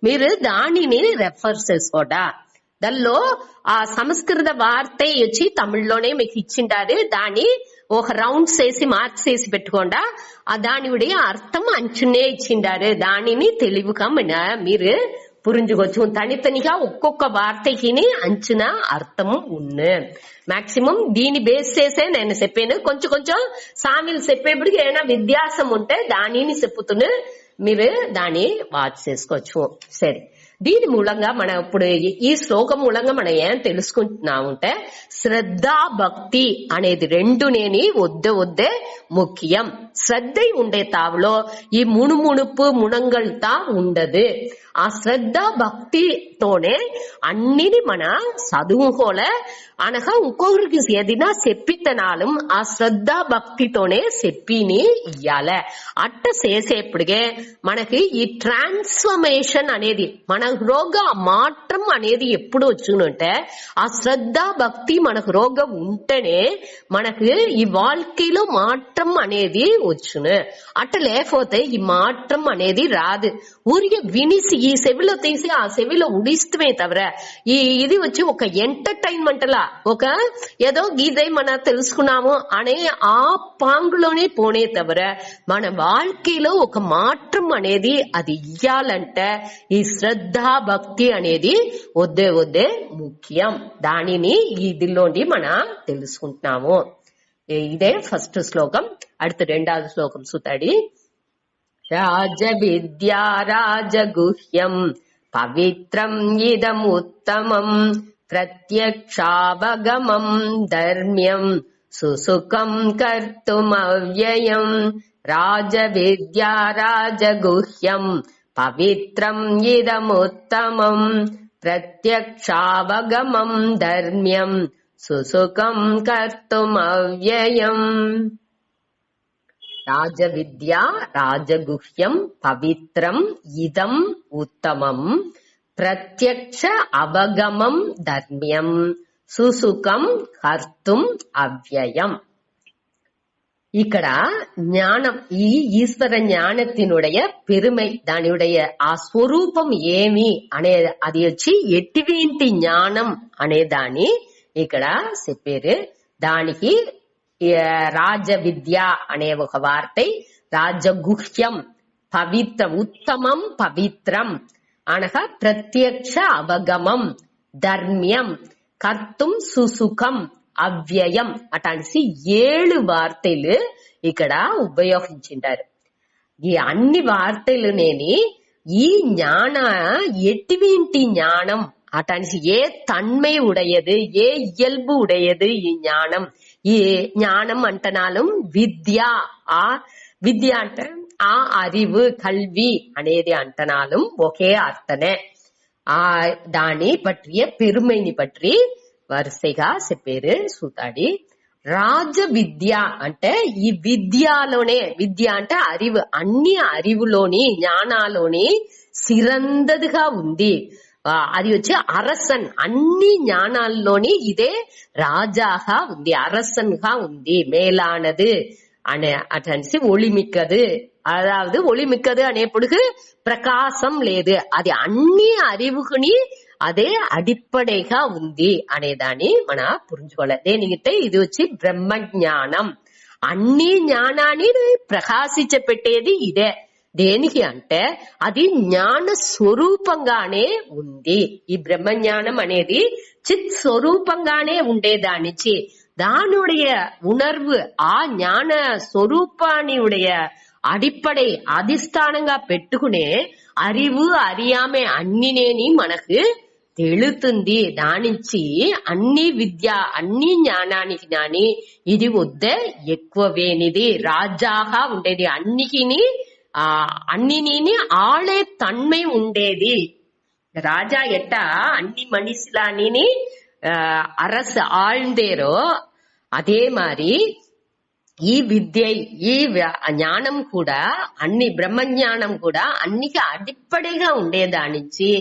మీరు దానిని రెఫర్ చేసుకోండా. దానిలో ఆ సంస్కృత వార్త వచ్చి తమిళ్లోనే మీకు ఇచ్చిండారు. దాన్ని ఒక రౌండ్స్ వేసి మార్క్స్ వేసి పెట్టుకోండా. దాని అర్థం అంచునే ఇచ్చిండారు. దానిని తెలివిగా మీరు పురించుకోవచ్చు. తనితనిగా ఒక్కొక్క వార్తకి అంచున అర్థము ఉన్ను. మాక్సిమం దీన్ని బేస్ చేసే నేను చెప్పాను. కొంచెం కొంచెం సామిలు చెప్పేప్పటికి ఏమైనా వ్యత్యాసం ఉంటే దానిని చెప్పుతున్నా మీరు దాన్ని వాచ్ చేసుకోవచ్చు. సరే, దీని మూలంగా మనం ఇప్పుడు ఈ శ్లోకం మూలంగా మనం ఏం తెలుసుకుంటున్నామంటే శ్రద్ధా భక్తి అనేది రెండు నేని వద్దే ముఖ్యం. శ్రద్ధ ఉండే తావులో ఈ ముణుముణుపు ముణంగల్తా ఉండదు. ఆ శ్రద్ధ భక్తితోనే అన్నిని మన చదువుకోల అనగా ఇంకొకరికి ఏదైనా చెప్పితనాలు ఆ శ్రద్ధ భక్తితోనే చెప్పిని ఇయ్యాల. అట్ట చేసేప్పటికే మనకి ఈ ట్రాన్స్ఫర్మేషన్ అనేది మన రోగ మాత్రం అనేది ఎప్పుడు వచ్చునంటే ఆ శ్రద్ధ భక్తి మనకు రోగం ఉంటేనే మనకు ఈ வாழ்க்கைలో మాత్రం అనేది వచ్చును. అట్ట లేకపోతే ఈ మాత్రం అనేది రాదు. ఊరికే వినిసి ఈ చెవిలో తీసి ఆ చెవిలో ఉడిస్తమే తవర ఇది వచ్చి ఒక ఎంటర్టైన్మెంట్ లా ఒక ఏదో గీదే మన తెలుసుకున్నాము అనే ఆ పాంగులోనే పోనే తవర మన வாழ்க்கைలో ఒక మాత్రం అనేది అది ఇయ్యాలంటే ఈ శ్రద్ధ భక్తి అనేది వద్దే ముఖ్యం. దానిని ఇదిలోండి మనం తెలుసుకుంటున్నాము. ఇదే ఫస్ట్ శ్లోకం. அடுத்த 2வது శ్లోకం సుతాడి. రాజ విద్యా రాజగుహ్యం పవిత్రం ఇదం ఉత్తమం ప్రత్యక్షావగమం ధర్మ్యం సుసుఖం కర్తుమవ్యయం. రాజ విద్యా రాజగుహ్యం పవిత్రం ఇదం ఉత్తమం ప్రత్యక్షావగమం ధర్మ్యం సుసుఖం కర్తుమవ్యయం. రాజ విద్యా రాజగుహ్యం పవిత్రం ఇదం ఉత్తమం ప్రత్యక్ష అవగమం ధర్మ్యం సుసుఖం కర్తుం అవ్యయం. ఇక్కడ ஞானம் ఈ ఈశ్వర ஞானத்தினுடைய பெருமை దానిuடைய ఆ స్వరూపం ఏమి అనే అది వచ్చి ఎటువంటి జ్ఞానం అనే దాన్ని ఇక్కడ చెప్పారు. దానికి రాజ విద్య అనే ఒక వార్త రాజగుహ్యం పవిత్ర ఉత్తమం పవిత్రం అనగా ప్రత్యక్ష అవగమం ధర్మ్యం కర్తుం సుసుఖం అవ్యయం అటానికి 7 వార్తలు ఇక్కడ ఉపయోగించింటారు. ఈ అన్ని వార్తలునేని ఈ ஞான ఎటువంటి ஞானம் అటానికి ఏ తన్మై ఉడయదు ఏ ఇయల్బు ఉడయదు ఈ ஞானம். ఈ ஞானம் అంటనాலும் విద్య విద్య అంటే ఆ அறிவு కల్వి అనేది అంటనాலும் ఒకే అర్థనే. దాని పట్టియ పెరుమైని పట్టి వరుసగా చెప్పారు సూతాడి. రాజ విద్య అంటే ఈ విద్యలోనే, విద్య అంటే அறிவு, అన్ని அறிவுలోని జ్ఞానాలోని సిరందదిగా ఉంది. అది వచ్చి అరసన్, అన్ని జ్ఞానాల్లోని ఇదే రాజాగా ఉంది, అరసన్ గా ఉంది, మేలానது అనే అటనిసి ఒళిమిక్కదు. అదావదు ఒళిమిక్కదు అనేప్పుడు ప్రకాశం లేదు, అది అన్ని அறிவுకుని అదే అడిప్పడేగా ఉంది అనేదాన్ని మన పురించుకోవాలి. దేనికంటే ఇది వచ్చి బ్రహ్మజ్ఞానం, అన్ని జ్ఞానాన్ని ప్రకాశించపెట్టేది ఇదే. దేనికి అంటే అది జ్ఞాన స్వరూపంగానే ఉంది. ఈ బ్రహ్మజ్ఞానం అనేది చిత్ స్వరూపంగానే ఉండేదానిచి దానుடைய உணர்வு ఆ జ్ఞాన స్వరూపానియుடைய అడిప్పడై అధిష్టానంగా పెట్టుకునే அறிவு அறியாமை అన్నినేని మనకు తెలుతుంది. దానించి అన్ని విద్య అన్ని జ్ఞానానికి నాని ఇది వద్దే ఎక్కువవేనిది, రాజాగా ఉండేది, అన్నికిని అన్నిని ఆళే తన్మై ఉండేది. రాజా ఎట్ట అన్ని మనిషిలాని அரசு ஆழ்ந்தேரோ அதே மாதிரி ఈ విద్య ఈ జ్ఞానం కూడా అన్ని బ్రహ్మజ్ఞానం కూడా అన్నికి అడిప్పడిగా ఉండేదానిచ్చి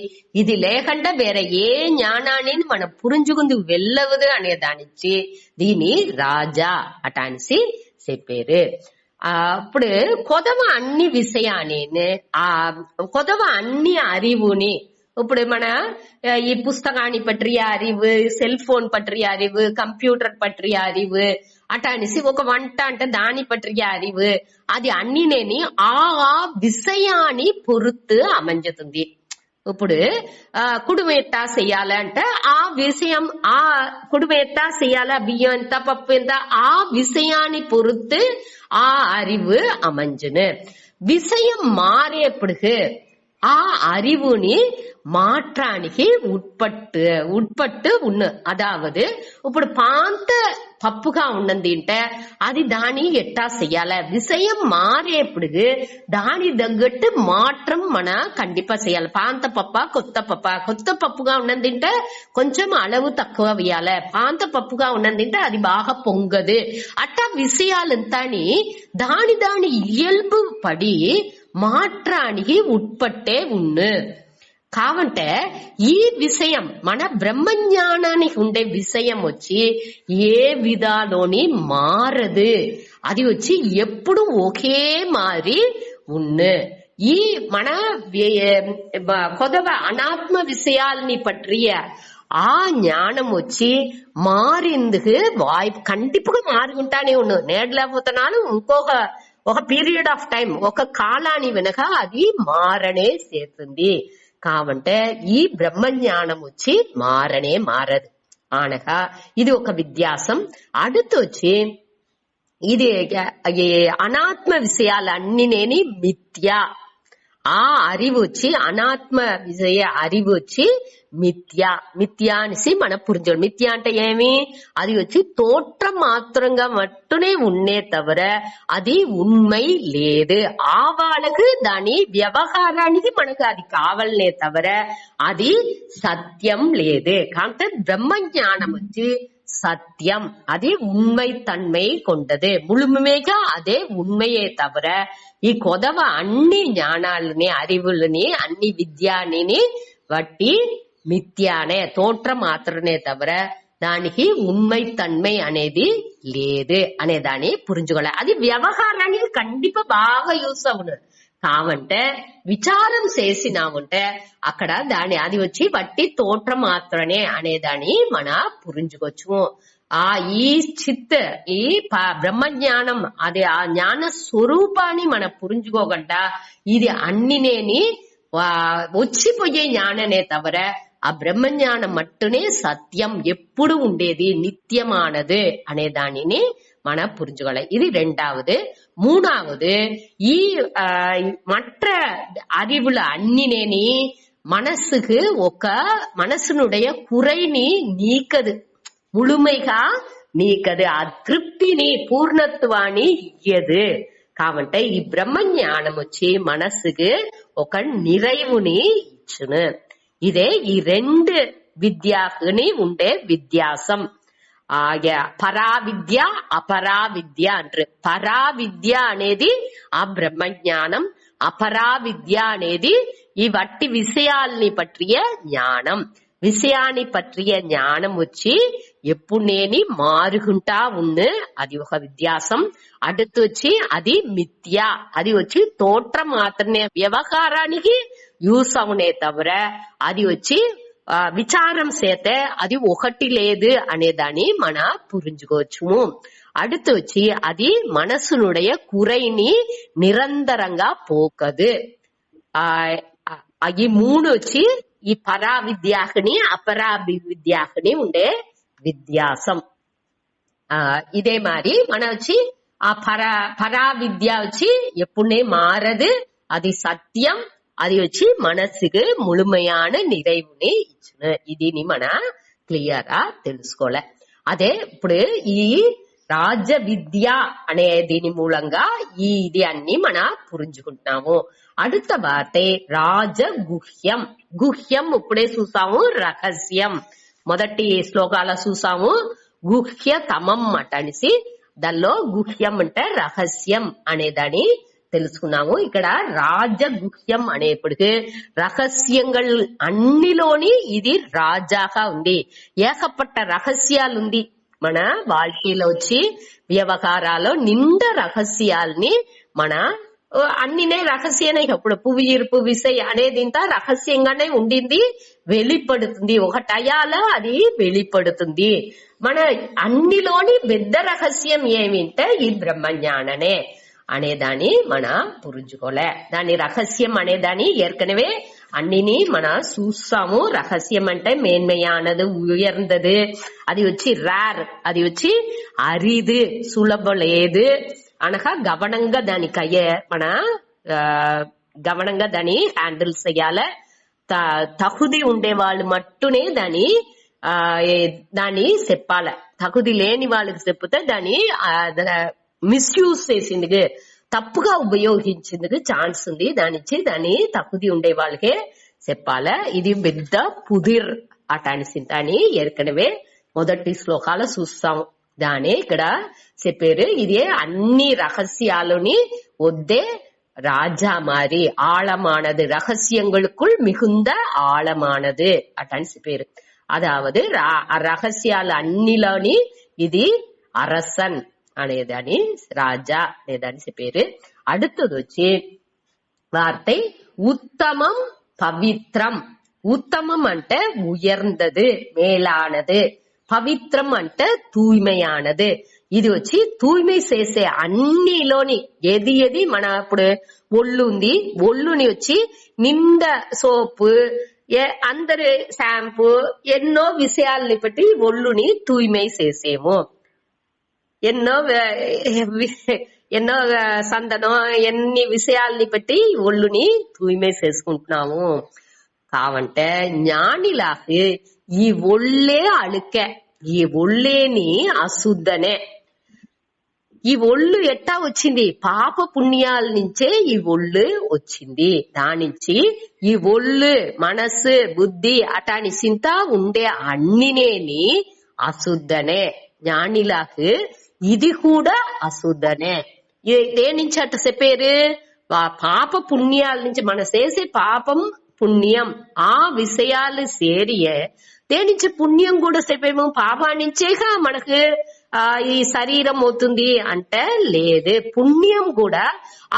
ఇది లేకుండా వేరే ఏ జ్ఞానాన్ని మనం పురించుకుందుకు వెళ్ళవదు అనేదానిచ్చి దీని రాజా అటానిసి చెప్పారు. అప్పుడు కొదవ అన్ని విషయాన్ని కొదవ అన్ని அறிவுని ఇప్పుడు మన ఈ పుస్తకాన్ని పట్టియ அறிவு, సెల్ ఫోన్ పట్టియ அறிவு, కంప్యూటర్ పట్టియ அறிவு అటానిసి ఒక వంట అంటే దాని పట్టియ அறிவு అది అన్నినేని ఆ విషయాన్ని పొరుతు అమంజుతుంది. ఇప్పుడు కుడుము ఎట్టా చెయ్యాలంటే ఆ విషయం, ఆ కుడుము ఎట్టా చెయ్యాలా, బియ్యం ఎంత పప్పు ఎంత ఆ విషయాన్ని పొరుతు ఆ அறிவு అమంజును. విషయం మారేప్పుడు ఆ அறிவுని மாற்றாనికి ఉట్పట్టు ఉన్ను. అదావదు ఇప్పుడు పాంత పప్పుగా ఉన్నందింటే అది దాని ఎట్టా చెయ్యాల, విషయం మారేప్పుడు దాని తగ్గట్టు మాత్రం మన కండిపా చెయ్యాలి. పాంత పప్ప కొత్త పప్ప, కొత్త పప్పుగా ఉన్నందింటే కొంచెం అలవు తక్కువ వేయాల, పాంత పప్పుగా ఉన్నందింటే అది బాగా పొంగదు. అట్టా విషయాలంతాని దాని దాని ఇయల్బు పడి మాత్రానికి ఉట్పట్టే ఉన్ను. కావంటే ఈ విషయం మన బ్రహ్మజ్ఞానానికి ఉండే విషయం వచ్చి ఏ విధాలోని మారదు, అది వచ్చి ఎప్పుడు ఒకే మారి ఉన్ను. ఈ మన కొదవ అనాత్మ విషయాల్ని పట్టియ ఆ జ్ఞానం వచ్చి మారిందుకు వాய்ப்பு కండిపుగా మారుకుంటానే ఉన్ను. నేడలేకపోతున్నాను ఒక పీరియడ్ ఆఫ్ టైం, ఒక కాలాన్ని వెనక అది మారనే చేస్తుంది. కావంటే ఈ బ్రహ్మజ్ఞానం వచ్చి మారనే మారదు అనగా ఇది ఒక వ్యత్యాసం. அடுத்து వచ్చి ఇది అనాత్మ విషయాలన్నీనేని మిథ్య. ఆ அறிவு వచ్చి అనాత్మ విషయ அறிவு వచ్చి మిథ్య. మిథ్య అనేసి మనం పురించాలి. మిథ్య అంటే ఏమి, అది వచ్చి తోற்றம் మాత్రంగా మట్టునే ఉన్నే తవర అది ఉண்மை లేదు. ఆ వాళ్ళకు దాని వ్యవహారానికి మనకు అది కావాలనే తవర అది సత్యం లేదు. కాబట్టి బ్రహ్మజ్ఞానం వచ్చి సత్యం, అది ఉண்மை తన్మై కొండదు, ముழுமைగా అదే ఉண்மைయే తవర ఈ కొదవ అన్ని జ్ఞానాలని அறிவுలని అన్ని విద్యాని వట్టి మిథ్యానే తోற்றம் మాత్రమే తవర దానికి ఉண்மை తన్మై అనేది లేదు అనేదాన్ని పురించుకోవాలి. అది వ్యవహారానికి కండిపా బాగా యూస్ అవును. కావంటే విచారం చేసినామంటే అక్కడ దాని అది వచ్చి వట్టి తోற்றம் మాత్రమే అనేదాన్ని మన పురించుకోవచ్చు. ఈ చిత్ ఈ బ్రహ్మజ్ఞానం అది ఆ జ్ఞాన స్వరూపాన్ని మనం పురించుకోకుండా ఇది అన్నినేని వచ్చిపోయే జ్ఞాననే తవర ఆ బ్రహ్మజ్ఞానం మట్టునే సత్యం, ఎప్పుడు ఉండేది, నిత్యమానదు అనే దానిని మన పురుజుగల ఇది రెండవది. మూడవది ఈ மற்ற அறிவுல அன்னினேனி మనసుకు ఒక మనసునుடைய குறைని నీకదు ముಳುమైగా నీకదు ఆ తృప్తిని పూర్ణత్వాన్ని ఇయ్యదు. కాబట్టి ఈ బ్రహ్మ జ్ఞానం వచ్చి మనసుకు ఒక நிறைவுని ఇచ్చును. ఇదే ఈ రెండు విద్యాకుని ఉండే వ్యత్యాసం. పరావిద్య అపరావిద్య అంటారు. పరావిద్య అనేది ఆ బ్రహ్మ జ్ఞానం, అపరావిద్య అనేది ఈ వట్టి విషయాల్ని పట్టియ జ్ఞానం. విషయాన్ని పట్టియ జ్ఞానం వచ్చి ఎప్పుడేని మారుకుంటా ఉంది, అది ఒక వ్యత్యాసం. அடுத்து వచ్చి అది మిథ్య, అది వచ్చి తోట్రం మాత్రమే వ్యవహారానికి యూస్ అవునే తవిర అది వచ్చి విచారం చేతే అది ఒకటి లేదు అనేదాన్ని మన పురించుకోవచ్చుము. அடுத்து వచ్చి అది మనసునుடைய కురైని నిరంతరంగా పోకదు. ఈ మూడు వచ్చి ఈ పరావిద్యాకుని అపరావిద్యాకుని ఉండే వ్యత్యాసం. ఇదే మరి మన వచ్చి ఆ పరావిద్య వచ్చి ఎప్పుడే మారదు, అది సత్యం, అది వచ్చి మనసుకు ముழுமையான நிறைவுని ఇచ్చును. ఇది మన క్లియర్ గా తెలుసుకోలే. అదే ఇప్పుడు ఈ రాజ విద్య అనే దీని మూలంగా ఇది అన్ని మన పురించుకుంటున్నాము. அடுத்த వార్తే రాజ గుహ్యం. గుహ్యం ఇప్పుడే చూసాము, రహస్యం మొదటి శ్లోకాల చూసాము. గుహ్య తమం అటనిసి దానిలో గుహ్యం అంటే రహస్యం అనేదాన్ని తెలుసుకున్నాము. ఇక్కడ రాజగుహ్యం అనేప్పటికీ రహస్యంగా అన్నిలోని ఇది రాజాగా ఉంది. ఏకపట్ట రహస్యాలుంది మన வாழ்க்கைలో వచ్చి వ్యవహారాలు నిండా రహస్యాల్ని మన అన్నినే రహస్యనే. ఇప్పుడు పువ్వు విషయ అనేది ఇంత రహస్యంగానే ఉండింది, வெளிப்படுతుంది. ఒక టయాల అది வெளிப்படுతుంది. మన అన్నిలోని పెద్ద రహస్యం ఏమింటే ఈ బ్రహ్మజ్ఞాననే అనేదాన్ని మన పురించుకోలే. దాని రహస్యం అనేదాన్ని ఏற்கனவே అన్నిని మన చూస్తాము. రహస్యం అంటే మేన్மையானது, ఉయర్ந்தது, అది వచ్చి రేర్, అది వచ్చి అరిదు, సులభలేదు అనగా గవనంగా దాని మన గవనంగా దాన్ని హ్యాండిల్ చెయ్యాల. తగుది ఉండే వాళ్ళు మట్టునే దాన్ని చెప్పాల. తగుది లేని వాళ్ళకి చెప్తే దాన్ని మిస్యూజ్ చేసింది, తప్పుగా ఉపయోగించేందుకు ఛాన్స్ ఉంది. దాన్ని తక్కుది ఉండే వాళ్ళకే చెప్పాల. ఇది పెద్ద పుదిర్ అటానిసిందని ఏற்கனவே మొదటి శ్లోకాలు చూస్తాం. దాని ఇక్కడ చెప్పారు. ఇది అన్ని రహస్యాలని వద్దే ராஜா மாதிரி ஆழமானது, ரகசியங்களுக்குள் மிகுந்த ஆழமானது அட்டான்னு பேரு. அதாவது ரகசியால అన్నిలోని ఇది அரசன் అనేదాని, రాజా అనేదాని పేరు. அடுத்தது వచ్చి వార్த்தை ఉత్తమం పవిత్రం. ఉత్తమం అంటే ఉయర్ந்தது, మేలానది. పవిత్రం అంటే తూய்மையானது. ఇది వచ్చి తూய்மை చేసే అన్నిలోని ఏది మన ఇప్పుడు ఒళ్ళు ఉంది, ఒళ్ళుని వచ్చి నిండా సోపు, అందరు షాంపూ, ఎన్నో విషయాల్ని బట్టి ఒళ్ళుని తూய்மை చేసేమో. ఎన్నో సందనం, ఎన్ని విషయాల్ని బట్టి ఒళ్ళుని తూய்மை చేసుకుంటున్నాము. కావంటే జ్ఞానిలాకి ఈ ఒళ్ళే అழுக்க, ఈ ఒళ్ళేని అశుద్ధనే. ఈ ఒళ్ళు ఎట్టా వచ్చింది? పాప పుణ్యాల నుంచే ఈ ఒళ్ళు వచ్చింది. దానించి ఈ ఒళ్ళు, మనసు, బుద్ధి అటాని సింత ఉండే అన్నినేని అశుద్ధనే. జ్ఞానిలాకి ఇది కూడా అశుద్ధనే. దేనించి అట్ట చెప్పారు? పాప పుణ్యాల నుంచి మన చేసే పాపం పుణ్యం ఆ విషయాలు సేరియే. దేనించి పుణ్యం కూడా చెప్పేమో పాపాన్నించేగా మనకు ఈ శరీరం అవుతుంది అంటే లేదు. పుణ్యం కూడా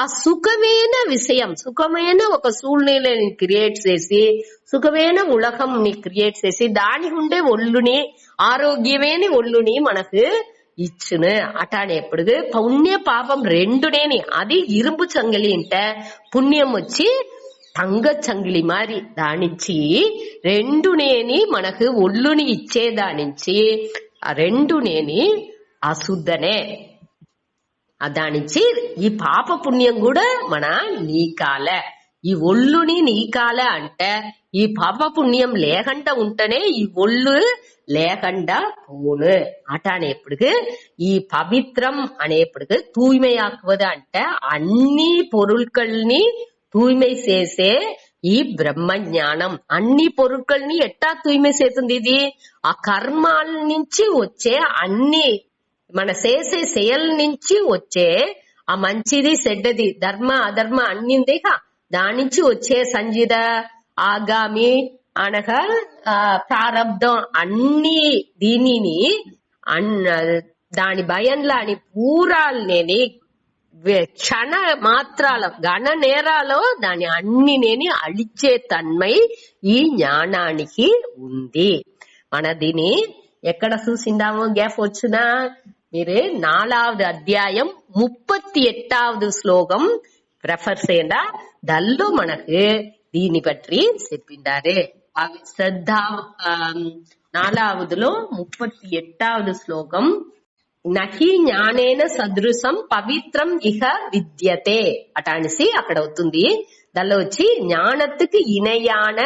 ఆ సుఖమైన విషయం, సుఖమైన ఒక సూழ்நிலைని క్రియేట్ చేసి, సుఖమైన ఉలకంని క్రియేట్ చేసి దాని ఉండే ఒళ్ళుని, ఆరోగ్యమైన ఒళ్ళుని మనకు ఇచ్చును. అటానేప్పుడు పుణ్య పాపం రెండునేని. అది ఇరుంబు చంగిలి అంటే పుణ్యం వచ్చి తంగ చంగిలి మారి. దానించి రెండునేని మనకు ఒళ్ళుని ఇచ్చేదానించి ఆ రెండునేని అశుద్ధనే. దానించి ఈ పాప పుణ్యం కూడా మన నీకాల, ఈ ఒళ్ళుని నీకాల అంటే ఈ పాప పుణ్యం లేకుండా ఉంటేనే ఈ ఒళ్ళు లేకుండా పోను అట అనేప్పటికి ఈ పవిత్రం అనేప్పటికి తూய்மையாக்குவது అంటే అన్ని పొరుల్ని తూய்மை చేసే ఈ బ్రహ్మ జ్ఞానం. అన్ని పొరుల్ని ఎట్టా తూய்மை చేస్తుంది? ఇది ఆ కర్మాల నుంచి వచ్చే అన్ని మన చేసే செயల్ నుంచి వచ్చే ఆ మంచిది చెడ్డది ధర్మ అధర్మ అన్నిందిగా దాని నుంచి వచ్చే సంజిత ఆగామి అనగా ప్రారబ్ధం అన్ని దీనిని దాని భయంలో అని పూరాలని క్షణ మాత్రాల గణ నేరాలో దాని అన్ని నేని అழிచే తన్మై ఈ జ్ఞానానికి ఉంది. మన దీని ఎక్కడ చూసిందామో గ్యాప్ వచ్చినా మీరు 4వ అధ్యాయం 38వ శ్లోకం రెఫర్ చేయండి. దల్లో మనకు దీని పற்றி చెప్పిండారే. శ్రద్ధ 4వదిలో 38వ శ్లోకం నహి జ్ఞానేన సదృశం పవిత్రం ఇహ విద్యతే అట అనేసి అక్కడ అవుతుంది. దానిలో వచ్చి ஞானத்துக்கு இணையான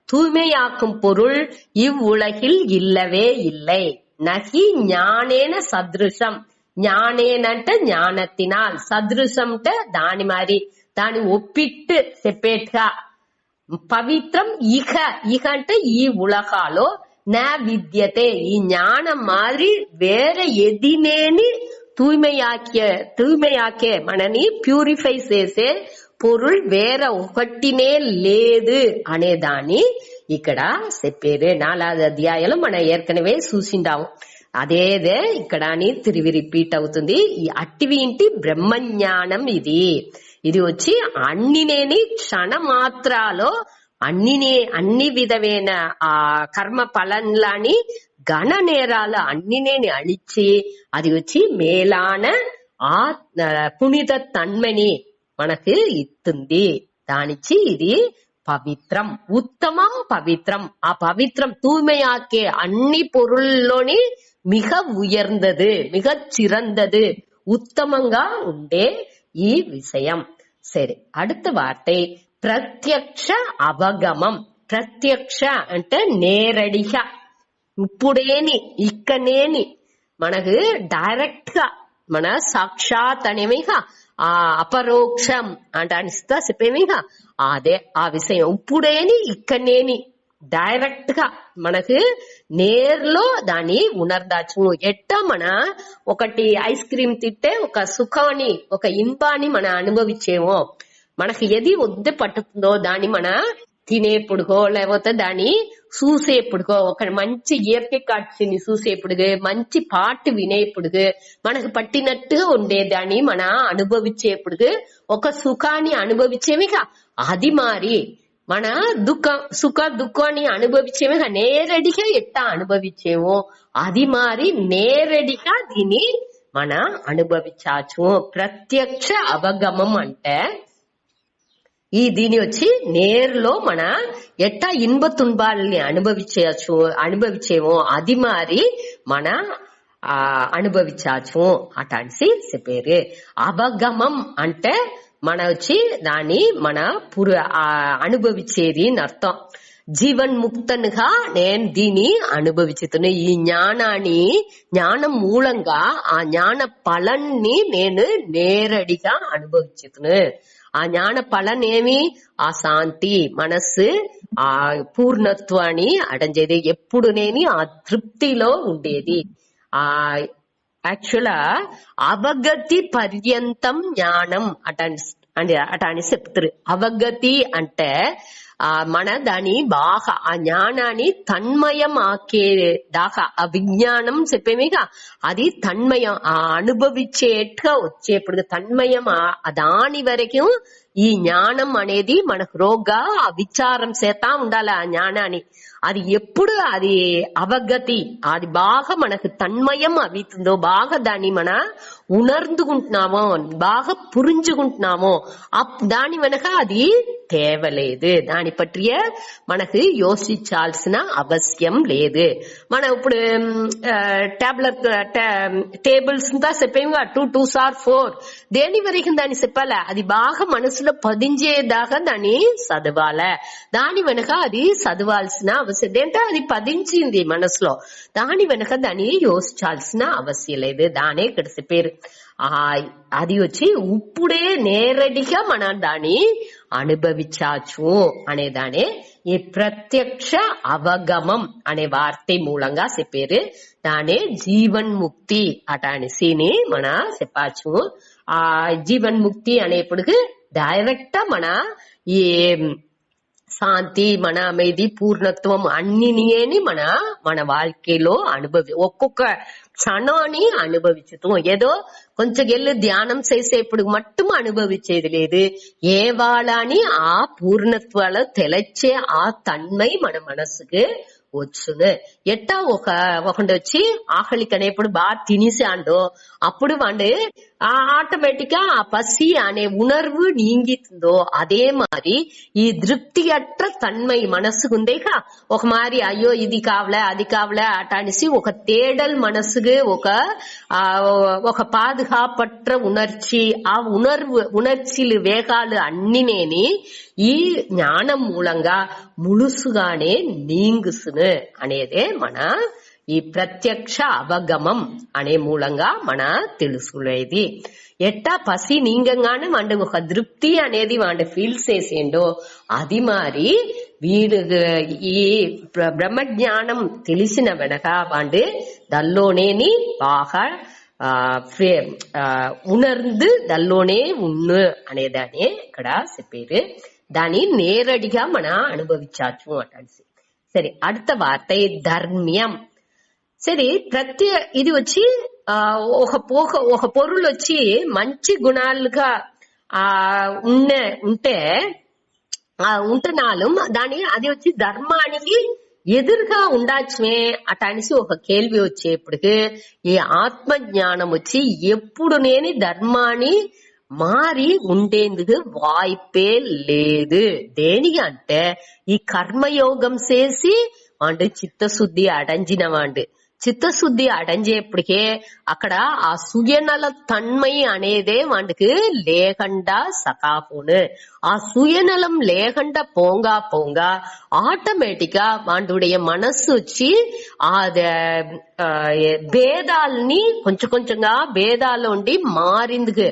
தூய்மையாக்கும் பொருள் இவ்வுலகில் இல்லவே இல்லை. నహి జ్ఞానేన సదృశం, జ్ఞానేనంటే జ్ఞానத்தினால், సదృశం అంటే దాని మరి దాని ఒప్పిట్టు చెప్పేట్టుగా, పవిత్రం ఇహ ఇహ అంటే ఈ ఉలకాలో నా విద్యతే ఈ జ్ఞానం మాదిరి వేరే ఎదినేని తూய்மையாకే మనని ప్యూరిఫై చేసే పొరుల్ వేరే ఒకటినే లేదు అనేదాన్ని ఇక్కడ చెప్పేదే. 4వ అధ్యాయంలో మనం ఏర్కనవే చూసిండాము. అదేదే ఇక్కడ అని తిరిగి రిపీట్ అవుతుంది. ఈ అట్టివింటి బ్రహ్మజ్ఞానం ఇది వచ్చి అన్నినేని క్షణ మాత్రాలో అన్ని విధమైన ఆ కర్మ ఫలంలాని గణ నేరాల అన్నినేని అழிచి అది వచ్చి మేలాన ఆ పునీత తన్మని మనకు ఇస్తుంది. దానిచ్చి ఇది పవిత్రం, ఉత్తమం పవిత్రం. ఆ పవిత్రం தூய்மையாக்கே అన్ని పొరుల్లోని మిగ ఉయర్ந்தது, మిగ చిరందது, ఉత్తమంగా ఉండే ఈ విషయం. సరే, அடுத்த వార్த்தை ప్రత్యక్ష అవగమం. ప్రత్యక్ష అంటే నేరడిగా, ఇప్పుడేని ఇక్కనేని మనకు డైరెక్ట్ గా మన సాక్షాత్ అనేవిగా ఆ అపరోక్షం అంటే అనిస్తా చెప్పేవిగా అదే ఆ విషయం. ఇప్పుడేని ఇక్కడనేని డైరెక్ట్ గా మనకు నేర్లో దాన్ని ఉనర్దాచు. ఎట్టా మన ఒకటి ఐస్ క్రీమ్ తింటే ఒక సుఖాన్ని ఒక ఇంపాన్ని మన అనుభవించేమో, మనకి ఏది వద్ద పట్టుతుందో దాన్ని మన తినేప్పుడుకో లేకపోతే దాన్ని చూసేప్పుడుకో, ఒక మంచి ఇయర్కి కాట్సిని చూసేప్పుడుగు, మంచి పాట వినేప్పుడుగు మనకు పట్టినట్టుగా ఉండేదాన్ని మన అనుభవించేప్పుడుగు ఒక సుఖాన్ని అనుభవించేవిగా అది మారి మన సుఖ దుఃఖాన్ని అనుభవించేవిగా నేరడిగా ఎట్టా అనుభవించేమో అది మారి నేరడిగా దీన్ని మన అనుభవించాచు. ప్రత్యక్ష అవగమం అంటే దీని వచ్చి నేర్లో మన ఎట్టా ఇన్బ తున్బాల్ని అనుభవించేమో అది మారి మన అనుభవించాచు అటాన్సి చెప్పారు. అవగమం అంటే మన వచ్చి దాన్ని మన అనుభవించేది అని అర్థం. జీవన్ ముక్తనుగా నేను దీన్ని అనుభవించుతున్నా. ఈ జ్ఞానం మూలంగా ఆ జ్ఞాన ఫలాన్ని నేను నేరడిగా అనుభవించుతున్నా. ఆ జ్ఞాన ఫలనేమి ఆ శాంతి మనస్సు ఆ పూర్ణత్వాన్ని అటంచేది, ఎప్పుడు నేను ఆ తృప్తిలో ఉండేది. ఆ యాక్చువల్గా అవగతి పర్యంతం జ్ఞానం అటని చెప్తారు. అవగతి అంటే మన దాని బాగా ఆ జ్ఞానాన్ని తన్మయం ఆకేదాకా ఆ విజ్ఞానం చెప్పేమిగా అది తన్మయం ఆ అనుభవించేట్టుగా వచ్చేప్పుడు తన్మయం దాని వరకు ఈ జ్ఞానం అనేది మనకు రోగ్గా ఆ విచారం చేతా ఉండాలి. ఆ జ్ఞానాన్ని అది ఎప్పుడు అది అవగతి అది బాగా మనకు తన్మయం అవుతుందో, బాగా దాన్ని మన ఉణర్దుకుంటున్నామో, బాగా పురించుకుంటున్నామో దాని వెనక అది తేవలేదు. దాని దాని పற்றிய మనకు యోచించాల్సిన అవసరం లేదు. మనం ఇప్పుడు టేబుల్స్ దా చెప్పేగా 2 2s are 4 దేని వరకు దాన్ని చెప్పాలా, అది బాగా మనసులో పదించేదాకా దాన్ని చదవాలా. దాని వెనక అది చదవాల్సిన అవసరం ఏంటంటే అది పదించింది మనసులో, దాని వెనక దాన్ని యోచించాల్సిన అవసరం లేదు. దానే ఇక్కడ చెప్పారు. అది వచ్చి ఇప్పుడే నేరడిగా మనం దాన్ని అనుభవించాచు అనేదానే ఈ ప్రత్యక్ష అవగమం అనే వార్త మూలంగా చెప్పారు. దానే జీవన్ ముక్తి అటానిసిని మన చెప్పచ్చు. ఆ జీవన్ ముక్తి అనేప్పటికి డైరెక్ట్ మన ఈ శాంతి, మన அமைதி, పూర్ణత్వం అన్నిని మన வாழ்க்கைలో ఒక్కొక్క క్షణాన్ని అనుభవించుతాం. ఏదో కొంచెం వెళ్ళి ధ్యానం చేసేప్పుడు మట్టుము అనుభవించేది లేదు. ఏ వాళ్ళని ఆ పూర్ణత్వాలు తెలచే ఆ తన్మై మన మనసుకు వచ్చును. ఎట్టా ఒకటి వచ్చి ఆకలికి అనేప్పుడు బాగా తినేసాండో అప్పుడు వాడు ఆటోమేటిక్ గా ఆ పసి అనే ఉணர்வு நீங்கிతుందో అదే మారి ఈ తృప్తి అట్ట తన్మై మనసుకు ఉందేకా ఒక మారి అయ్యో ఇది కావలే అది కావలే అటానిసి ఒక తేడల్ మనసుకు ఒక పాదుகாப்பற்ற ఉணர்ச்சி ఆ ఉணర్ச்சிలు వేగాలు అన్నినేని ఈ జ్ఞానం మూలంగా ములుసుగానే నీంగుసును అనేదే మన ఈ ప్రత్యక్ష అవగమం అనే మూలంగా మన తెలుసుకునేది. ఎట్టా పసి నీంగంగానే వాడు ఒక తృప్తి అనేది వాడు ఫీల్ చేసేండో అది మారి వీడు ఈ బ్రహ్మజ్ఞానం తెలిసిన వెనక వాడు దల్లోనేని బాగా ఉణర్ந்து దల్లోనే ఉన్ను అనేదాన్ని ఇక్కడ చెప్పారు. దాన్ని నేరడిగా మన అనుభవించాచు అంటారు. సరే, அடுத்த வார்த்தை ధర్మ్యం. సరే, ఇది వచ్చి ఒక పొరులు వచ్చి మంచి గుణాలుగా ఉంటున్నాலும் దాని అది వచ్చి ధర్మానికి ఎదురుగా ఉండాల్సిమే అటానిసి ఒక కేள்வி వచ్చేప్పటికి ఈ ఆత్మ జ్ఞానం వచ్చి ఎప్పుడు నేని ధర్మాన్ని మారి ఉండేందుకు వాய்ப்பே లేదు. దేనికి అంటే ఈ కర్మయోగం చేసి వాడు చిత్తశుద్ధి అడంజిన వాడు చిత్తశుద్ధి అడంజేప్పటికే అక్కడ ఆ సుయనల తన్మై అనేదే వాడికి లేకుండా సకాపోను. ఆ సుయనలం లేకుండా పోంగా ఆటోమేటిక్ గా వాడుடைய మనస్సు వచ్చి భేదాల్ని కొంచెంగా భేదాల్లో ఉండి మారిందుకు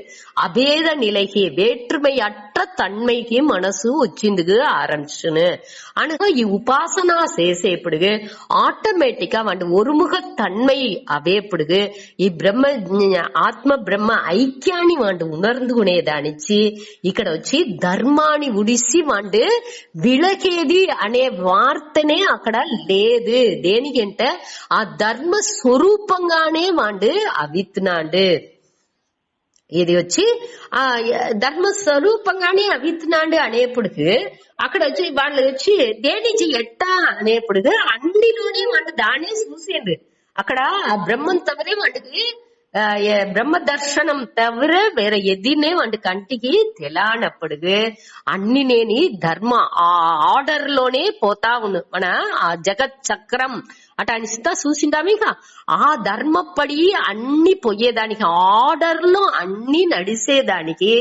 అభేద నిலைக்கு வேற்றுமை அற்ற தன்மைக்கு మనసు వచ్చిందుకు ఆరంభించును. అనగా ఈ ఉపాసన చేసేప్పుడు ఆటోమేటిక్ గా వాడు ఒరుముఖ తన్మై అవేప్పుడు ఈ ఆత్మ బ్రహ్మ ఐక్యాన్ని వాడు ఉణర్ந்துకునేదానిచ్చి ఇక్కడ వచ్చి ధర్మాన్ని ఉడిసి వాడు విళకేది అనే వార్తనే అక్కడ లేదు. దేనికంటే ఆ ధర్మ స్వరూపంగానే వాడు అవిత్నాడు. ఇది వచ్చి ఆ ధర్మ స్వరూపంగానే అవిత్నాడు అనేప్పటికి అక్కడ వచ్చి వాళ్ళు వచ్చి దేనికి ఎట్టా అనేప్పటికి అన్నిలోనే వాడు దానే చూసేది. అక్కడ బ్రహ్మం తవరే వాడికి బ్రహ్మ దర్శనం తవిர వేరే ఎదినే వాడి కంటికి తెలానప్పుడు అన్ని నేని ధర్మ ఆ ఆర్డర్ లోనే పోతా ఉను. మన ఆ జగత్ చక్రం అటు అనిస్తా చూసిందామేక ఆ ధర్మపడి అన్ని పోయేదానికి ఆర్డర్ లో అన్ని నడిసేదానికి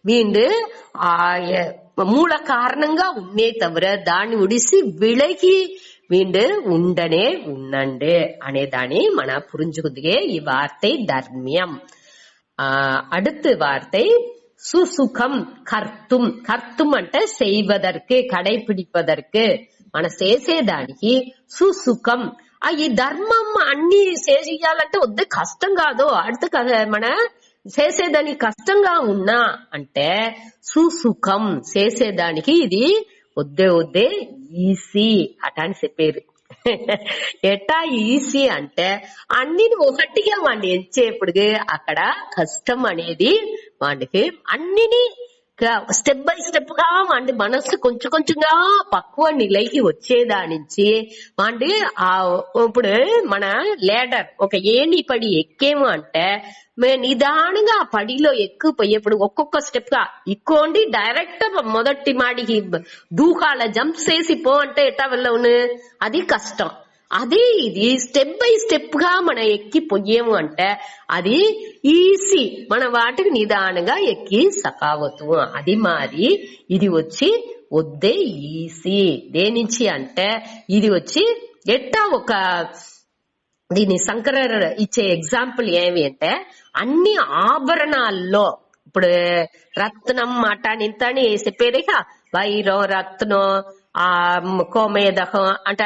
వీళ్ళు ఆ మూల కారణంగా ఉన్నే తవిర దాన్ని ఉడిసి విలకి వీండు ఉండనే ఉన్నండే అనేదాన్ని మన புரிஞ்சுக்குதுகே ఈ வார்த்தை ధర్మ్యం. அடுத்த வார்த்தை சுசுகம். కర్తుం అంటే செய்வதற்கு కడైపిడిపదற்கு మన చేసేదానికి సుసుఖం. ఈ ధర్మం అన్ని చేయాలంటే వద్ద కష్టం కాదు. அடுத்த మన చేసేదానికి కష్టంగా ఉన్నా అంటే సుసుఖం చేసేదానికి ఇది వద్దే ఈసీ అట అని చెప్పారు. ఎట్టా ఈసీ అంటే అన్నిని ఒకటిగా వాడిని ఎంచేప్పుడు అక్కడ కష్టం అనేది వాడికి అన్నిని స్టెప్ బై స్టెప్ గా వాడి మనసు కొంచెం కొంచెంగా పక్వ నిలైకి వచ్చేదానించి వాడి ఇప్పుడు మన లేడర్ ఒక ఏణి పడి ఎక్కేము అంటే నిదానంగా ఆ పడిలో ఎక్కుపోయేప్పుడు ఒక్కొక్క స్టెప్ గా ఇక్కోండి డైరెక్ట్ మొదటి మాడికి దూకాల జంప్ చేసి పో అంటే ఎట్టా వెళ్ళవును, అది కష్టం. అదే ఇది స్టెప్ బై స్టెప్ గా మనం ఎక్కి పొయ్యేము అంటే అది ఈజీ, మన వాటికి నిదానంగా ఎక్కి సకావతు. అది మారి ఇది వచ్చి వద్దే ఈజీ దేనించి అంటే ఇది వచ్చి ఎట్టా ఒక దీని శంకరర్ ఇచ్చే ఎగ్జాంపుల్ ఏమి అంటే అన్ని ఆభరణాల్లో ఇప్పుడు రత్నం అటానింతని చెప్పేదిగా వైరం రత్నం కోమేదకం అంటే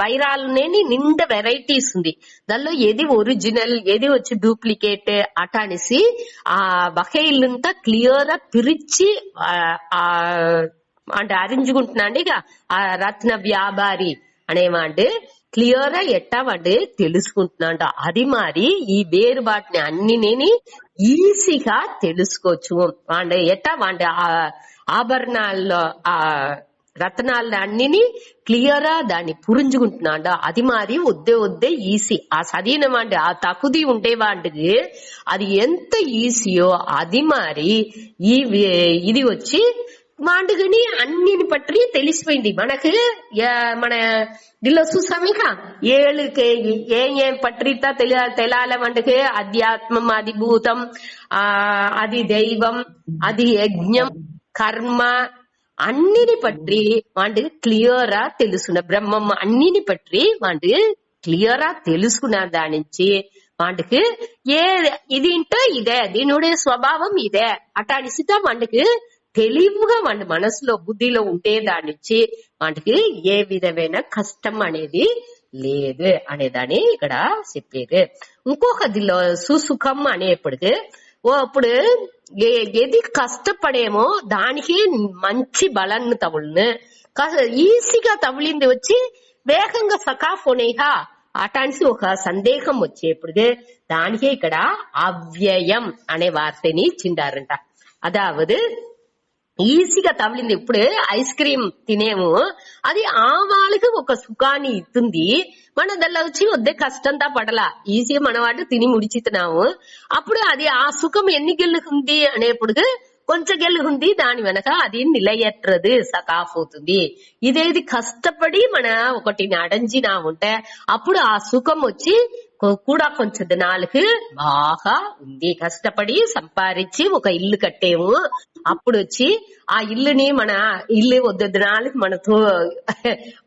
వైరాలనేని నిండా వెరైటీస్ ఉంది. దానిలో ఏది ఒరిజినల్ ఏది వచ్చి డూప్లికేట్ అటానిసి ఆ వకైలంతా క్లియర్ గా పిరిచి అంటే అరించుకుంటున్నాండి. ఇక ఆ రత్న వ్యాపారి అనేవాడు క్లియర్ గా ఎట్టా వాడు తెలుసుకుంటున్నాడు. అది మరి ఈ వేరు వాటిని అన్ని నేను ఈజీగా తెలుసుకోవచ్చు. వాడు ఎట్టా వాడి ఆభరణాల్లో ఆ రత్నాల అన్నిని క్లియర్ గా దాన్ని పురించుకుంటున్నాడు. అది మాది వద్దే ఈజీ. ఆ చదివిన వాడి ఆ తకుది ఉండేవాడికి అది ఎంత ఈజీయో అది మరి ఇది వచ్చి వాడుకని అన్నిని పట్టి తెలిసిపోయింది మనకు. మన దీనిలో చూసామిక ఏళ్ళకి ఏం పట్టితా తెలాల వంటకి అధ్యాత్మం, అది భూతం, అది దైవం, అది యజ్ఞం, కర్మ అన్నిని పట్టి వాటికి క్లియరా తెలుసుకున్న బ్రహ్మం అన్నిని పట్టి వాటికి క్లియరా తెలుసుకున్న దాని నుంచి వాటికి ఇది ఇంటో ఇదే దీనుడే స్వభావం ఇదే అటాడిసితా వాటికి తెలివిగా వాడి మనసులో బుద్ధిలో ఉండే దాని నుంచి వాటికి ఏ విధమైన కష్టం అనేది లేదు అనేదాన్ని ఇక్కడ చెప్పారు. ఇంకొక దిలో సుసుఖం అనేప్పటికి అప్పుడు ఏది కష్టపడేమో దానికి మంచి బలాన్ని తగులును. ఈజీగా తగిలింది వచ్చి వేగంగా సకాఫోనేహా అటానికి ఒక సందేహం వచ్చేప్పుడు దానికే ఇక్కడ అవ్యయం అనే వార్తని ఇచ్చిండారంట. అదావదు ఈజీగా తగిలింది. ఇప్పుడు ఐస్ క్రీమ్ తినేము అది ఆ వాళ్ళకి ఒక సుఖాన్ని ఇస్తుంది. మన దానిలో వచ్చి వద్దే కష్టంతా పడలా ఈజీగా మన వాడు తిని ముడిచితున్నాము. అప్పుడు అది ఆ సుఖం ఎన్ని గెలుగుంది అనేప్పుడు కొంచెం గెలుగుంది, దాని వెనక అది నిలయట్రదు సకాఫవుతుంది. ఇదేది కష్టపడి మన ఒకటిని అడంజినా ఉంటే అప్పుడు ఆ సుఖం వచ్చి కూడా కొంచెం దినాలకు బాగా ఉంది. కష్టపడి సంపాదించి ఒక ఇల్లు కట్టేము, అప్పుడు వచ్చి ఆ ఇల్లుని మన ఇల్లు వద్ద దినాలకి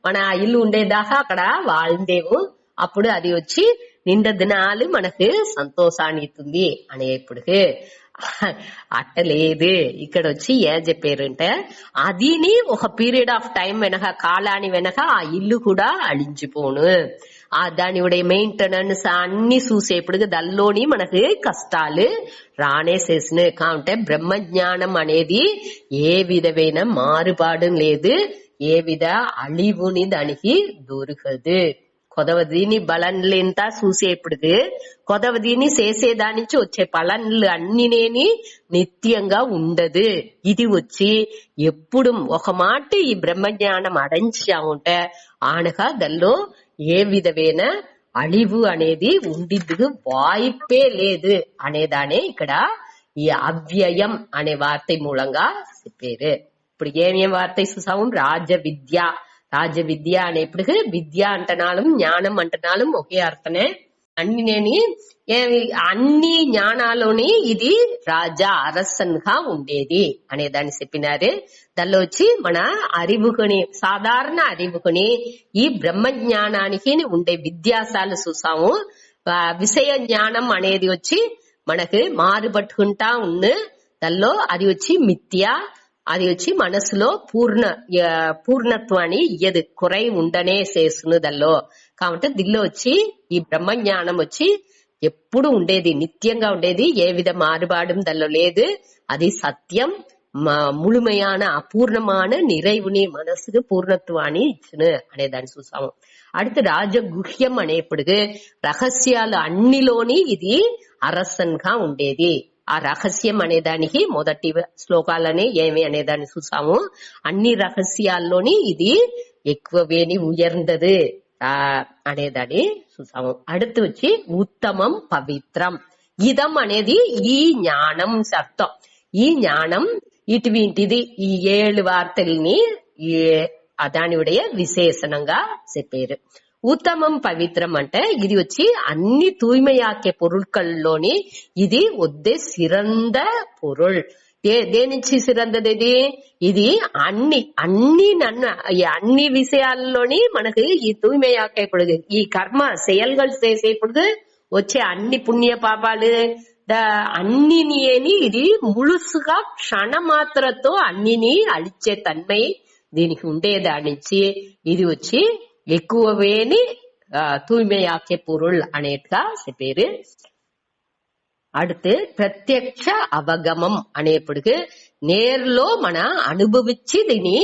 మన ఇల్లు ఉండేదాకా అక్కడ వాళ్ళేము. అప్పుడు అది వచ్చి నిండా దినాలు మనకు సంతోషాన్ని ఇస్తుంది అనేప్పటికి అట్టలేదు. ఇక్కడ వచ్చి ఏం చెప్పారంటే అదిని ఒక పీరియడ్ ఆఫ్ టైం వెనక కాలాని వెనక ఆ ఇల్లు కూడా అழிంచిపోను. దాని మెయింటెనెన్స్ అన్ని చూసేప్పుడు దానిలోని మనకి కష్టాలు రానేసేసిన కాబట్టి బ్రహ్మజ్ఞానం అనేది ఏ విధమైన మారుపాడు లేదు, ఏ విధ అழிవుని దానికి దొరకదు. కొదవదీని బలన్లంతా చూసేప్పుడు కొదవదీని చేసేదానించి వచ్చే పలన్లు అన్నినేని నిత్యంగా ఉండదు. ఇది వచ్చి ఎప్పుడు ఒక మాట ఈ బ్రహ్మజ్ఞానం అడంచా ఉంటే ఆనగా దానిలో ఏ విధమైన అழிవు అనేది ఉండిద్దు వాయిపే లేదు అనేదానే ఇక్కడ ఈ అవ్యయం అనే వార్త మూలంగా చెప్పారు. ఇప్పుడు ఏమేం వార్త చూసాము? రాజ విద్య అనేప్పటికీ విద్య అంటనాலும் జ్ఞానం అంటనాலும் ఒకే అర్థమే. అన్ని జ్ఞానాలోని ఇది రాజా అరసన్గా ఉండేది అనేదాన్ని చెప్పినారు. దానిలో వచ్చి మన అరివుకొని సాధారణ అరివుకొని ఈ బ్రహ్మ జ్ఞానానికి ఉండే వ్యత్యాసాలు చూసాము. విషయ జ్ఞానం అనేది వచ్చి మనకి మారుబట్టుకుంటా ఉన్న దానిలో అది వచ్చి మిథ్య, అది వచ్చి మనసులో పూర్ణత్వాన్ని ఇయ్యదు, కురై ఉండనే చేస్తును దానిలో. కాబట్టి దీనిలో వచ్చి ఈ బ్రహ్మజ్ఞానం వచ్చి ఎప్పుడు ఉండేది, నిత్యంగా ఉండేది, ఏ విధ మారుబాడు దానిలో లేదు. అది సత్యం, ముழுமையான అపూర్ణமான நிறைவுని మనసుకు పూర్ణత్వాన్ని ఇచ్చును అనేదాన్ని చూసాము. அடுத்து రాజగుహ్యం అనేప్పుడు రహస్యాలు అన్నిలోని ఇది అరసన్గా ఉండేది ఆ రహస్యం అనేదానికి మొదటి శ్లోకాలనే ఏమి అనేదాన్ని చూసాము. అన్ని రహస్యాల్లోని ఇది ఎక్కువవేని ఉయర్ந்தது అనేదాన్ని చూసాము. அடுத்து వచ్చి ఉత్తమం పవిత్రం. ఇదం అనేది ఈ జ్ఞానం అర్థం. ఈ జ్ఞానం ఇటువంటిది. ఈ 7 వార్తల్ని దానివుடைய విశేషణంగా చెప్పారు. ఉత్తమం పవిత్రం అంటే ఇది వచ్చి అన్ని తూய்மையாக்கிய பொருட்கள்లోని ఇది ఒద్దే సిరంద పొరుள். దేనించి సిరందది ఇది అన్ని విషయాల్లోని మనకి ఈ తూய்மையாக்கப்படுது. ఈ కర్మ செயல்கள் చేసేప్పుడు వచ్చే అన్ని పుణ్య పాపాలు అన్నిని ఇది ముழுసుగా క్షణమాత్రతో అన్నిని అழிచే తన్మై దీనికి ఉండేదానించి ఇది వచ్చి ఎక్కువవేని తూய்மையாக்கிய பொருள் అనేట్టుగా చెప్పారు. அடுத்து ప్రత్యక్ష అవగమం అనేప్పటికి నేర్లో మన అనుభవించి దీన్ని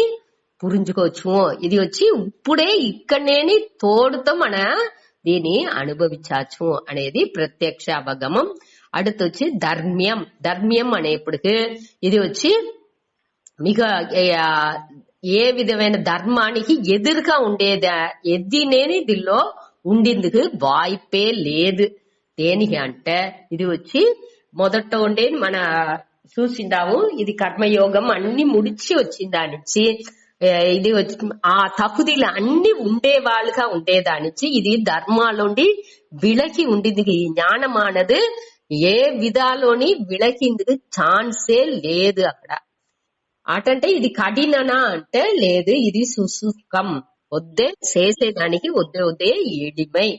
పురించుకోవచ్చు. ఇది వచ్చి ఇప్పుడే ఇక్కడనేని తోడుతో మన దీన్ని అనుభవించచ్చు అనేది ప్రత్యక్ష అవగమం. அடுத்து వచ్చి ధర్మ్యం. ధర్మ్యం అనేప్పటికి ఇది వచ్చి మిగ ఏ విధమైన ధర్మానికి ఎదురుగా ఉండేదా ఎద్దినేని దీనిలో ఉండిందుకు వాయిపే లేదు. దేనికి అంటే ఇది వచ్చి మొదట ఉండేది మన చూసిందాము. ఇది కర్మయోగం అన్ని ముడిచి వచ్చిందానిచ్చి ఇది వచ్చి ఆ తగుదిలు అన్ని ఉండేవాళ్ళుగా ఉండేదానిచ్చి ఇది ధర్మాలోండి విలకి ఉండింది. ఈ జ్ఞానమానది ఏ విధాలోని విలకిందుకు ఛాన్సే లేదు అక్కడ. అటంటే ఇది కఠిననా అంటే లేదు, ఇది సుసుఖం. వద్దే చేసేదానికి వద్దే ఎడిమై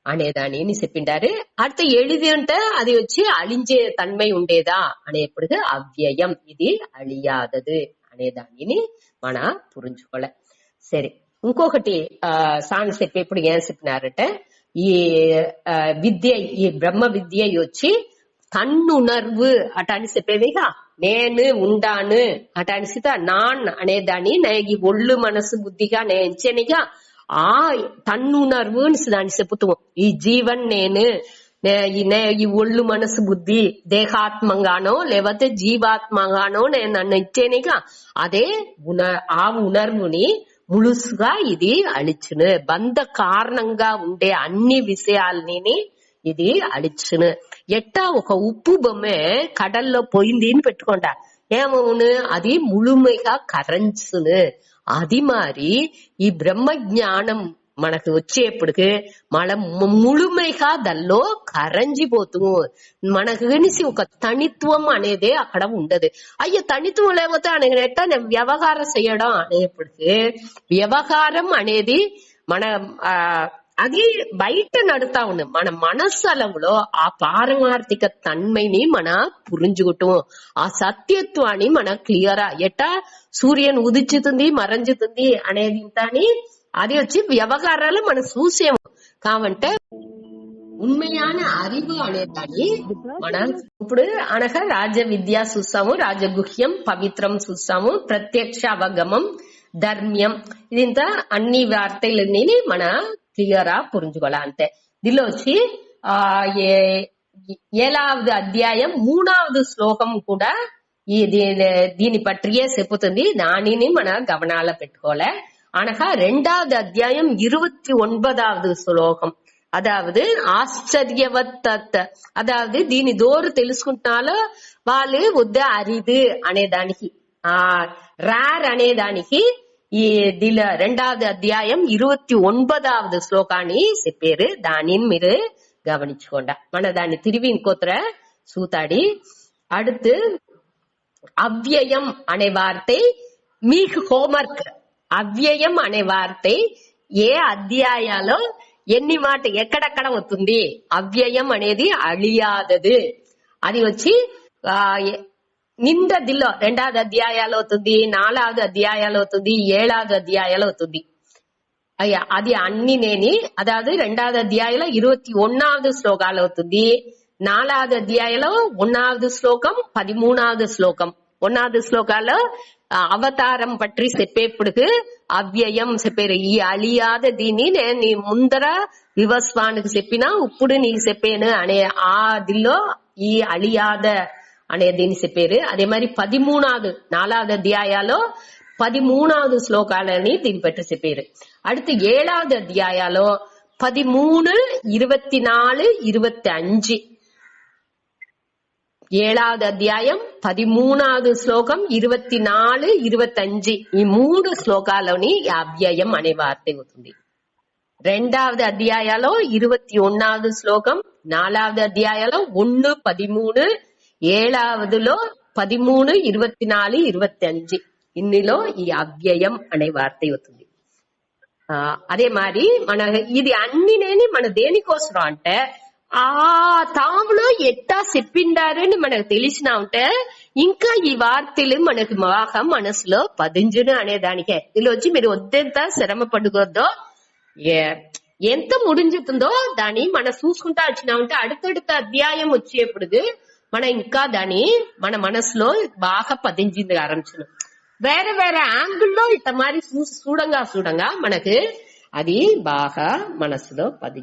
అనేదాని చెప్పిండారు. அடுத்த ఎడిది అంటే అది వచ్చి అழிంచే తన్మై ఉండేదా అనేప్పటికీ అవ్యయం, ఇది అழிయాదదు అనేదానిని మన పురించుకోలే. సరే, ఇంకొకటి సాంగ్ చెప్పేప్పుడు ఏం చెప్పినారంటే ఈ విద్య, ఈ బ్రహ్మ విద్య వచ్చి తన్నుణర్వు అట అని చెప్పేదిగా. నేను ఉండాను అట అనిసిత నాన్ అనేదాన్ని ఈ ఒళ్ళు మనసు బుద్ధిగా నేంచనిగా ఆ తన్నుణర్వు దాన్ని చెప్పుతాం. ఈ జీవన్ నేను ఈ ఒళ్ళు మనసు బుద్ధి దేహాత్మంగానో లేకపోతే జీవాత్మగానో నేను నన్ను ఇచ్చేనిగా అదే ఆ ఉణర్వుని ముழுసుగా ఇది అழிచును. బంధ కారణంగా ఉండే అన్ని విషయాల్ని ఇది అழிచును. ఎట్టా ఒక ఉప్పు బొమ్మ కడల్లో పోయింది అని పెట్టుకుంటా ఏమవును, అది ముழுமைగా కరంచును. అది మరి ఈ బ్రహ్మ జ్ఞానం మనకు వచ్చేప్పటికి మన ముழுமைగా దానిలో కరంజిపోతుము. మనకు కనిసి ఒక తనిత్వం అనేదే అక్కడ ఉండదు. అయ్యో తనిత్వం లేకపోతే ఎట్టా వ్యవహారం చేయడం అనేప్పటికీ వ్యవహారం అనేది మన అది బయట నడుతా ఉంది. మన మనస్సలంలో ఆ పారమార్థిక తన్మైని మన పురించుకుంటాం. ఆ సత్యత్వాన్ని మన క్లియరా ఎట్టా సూర్యుని ఉదిచ్చుతుంది మరంజుతుంది అనేది ఇంతని అది వచ్చి వ్యవహారాలు మనం చూసేము. కాబట్టి ఉண்மையான அறிவு అనేదాన్ని మనం ఇప్పుడు అనగా రాజ విద్య చూస్తాము, రాజగుహ్యం పవిత్రం చూస్తాము, ప్రత్యక్ష అవగమం, ధర్మ్యం. ఇదింత అన్ని వార్తలన్నీ మన క్లియరా పురించుకోవాలి అంతే. దీనిలో వచ్చి 7వ అధ్యాయం 3వ శ్లోకం కూడా దీని పట్టియే చెప్పుతుంది. దానిని మన గమనాల పెట్టుకోలే. అనగా 2వ అధ్యాయం 29వ శ్లోకం, అదావదు ఆశ్చర్యవత్, అదావదు దీని దోరు తెలుసుకుంటున్నాలో వాళ్ళు వద్ద అరిదు అనేదానికి రార్ అనేదానికి ఈ 2వ అధ్యాయం 29వ శ్లోకాన్ని చెప్పారు. దానిని మీరు గమనించుకోండి. మన దాన్ని తిరిగి ఇంకోతర సూతాడి. அடுத்து అవ్యయం అనే వార్த்தை మీకు హోంవర్క్. అవ్యయం అనే వార్த்தை ఏ అధ్యాయాలో ఎన్ని మాట ఎక్కడెక్కడ వస్తుంది. అవ్యయం అనేది అழிయాదదు. అది వచ్చి నిందదిలో 2వ అధ్యాయాలు అవుతుంది, 4వ అధ్యాయాలు అవుతుంది, 7వ అధ్యాయాలు అవుతుంది. అయ్యా అది అన్ని నేని అదాவது 2వ అధ్యాయంలో 21వ శ్లోకాలు అవుతుంది, 4వ అధ్యాయంలో 1వ శ్లోకం 13వ శ్లోకం. 1వ శ్లోకాల్లో అవతారం పట్టి చెప్పేప్పుడుకు అవ్యయం చెప్పారు. ఈ అழிయాద దీన్ని నేను నీ ముందర వివస్వానికి చెప్పినా ఇప్పుడు నీకు చెప్పాను అనే ఆ దిల్లో ఈ అళియాద అనే దీని చెప్పారు. అదే మరి 13வது 4வது అధ్యాయాలో 13வது శ్లోకాలని దీని పెట్టి చెప్పారు. அடுத்து 7வது అధ్యాయాలో 13, 24, 25. 7வது అధ్యాయం 13வது శ్లోకం 24, 25 ఈ 3 శ్లోకాలని అవ్యయం అనే వార్త అవుతుంది. 2வது అధ్యాయాలో 21வது శ్లోకం, 4வது అధ్యాయాలో 1, 13, 7వదిలో 13, 24, 25 ఇన్నిలో ఈ అవ్యయం అనే వార్త అవుతుంది. అదే మరి మన ఇది అన్ని మన దేనికోసం అంటే ఆ తాములో ఎట్టా చెప్పిండారని మనకు తెలిసినా ఉంటే ఇంకా ఈ వార్తలు మనకు బాగా మనసులో పదించును అనే దానికే. ఇలా వచ్చి మీరు వద్దెంత శ్రమ పడుకోద్దో, ఎంత ముడించుతుందో దాన్ని మనం చూసుకుంటా వచ్చినామంటే அடுத்தடுத்த అధ్యాయం వచ్చేప్పుడు మనం ఇంకా దాన్ని మన మనసులో బాగా పదించింది ఆరంభించను. వేరే వేరే యాంగిల్లో ఇట్ట మరి చూడంగా మనకు అది బాగా మనసులో పది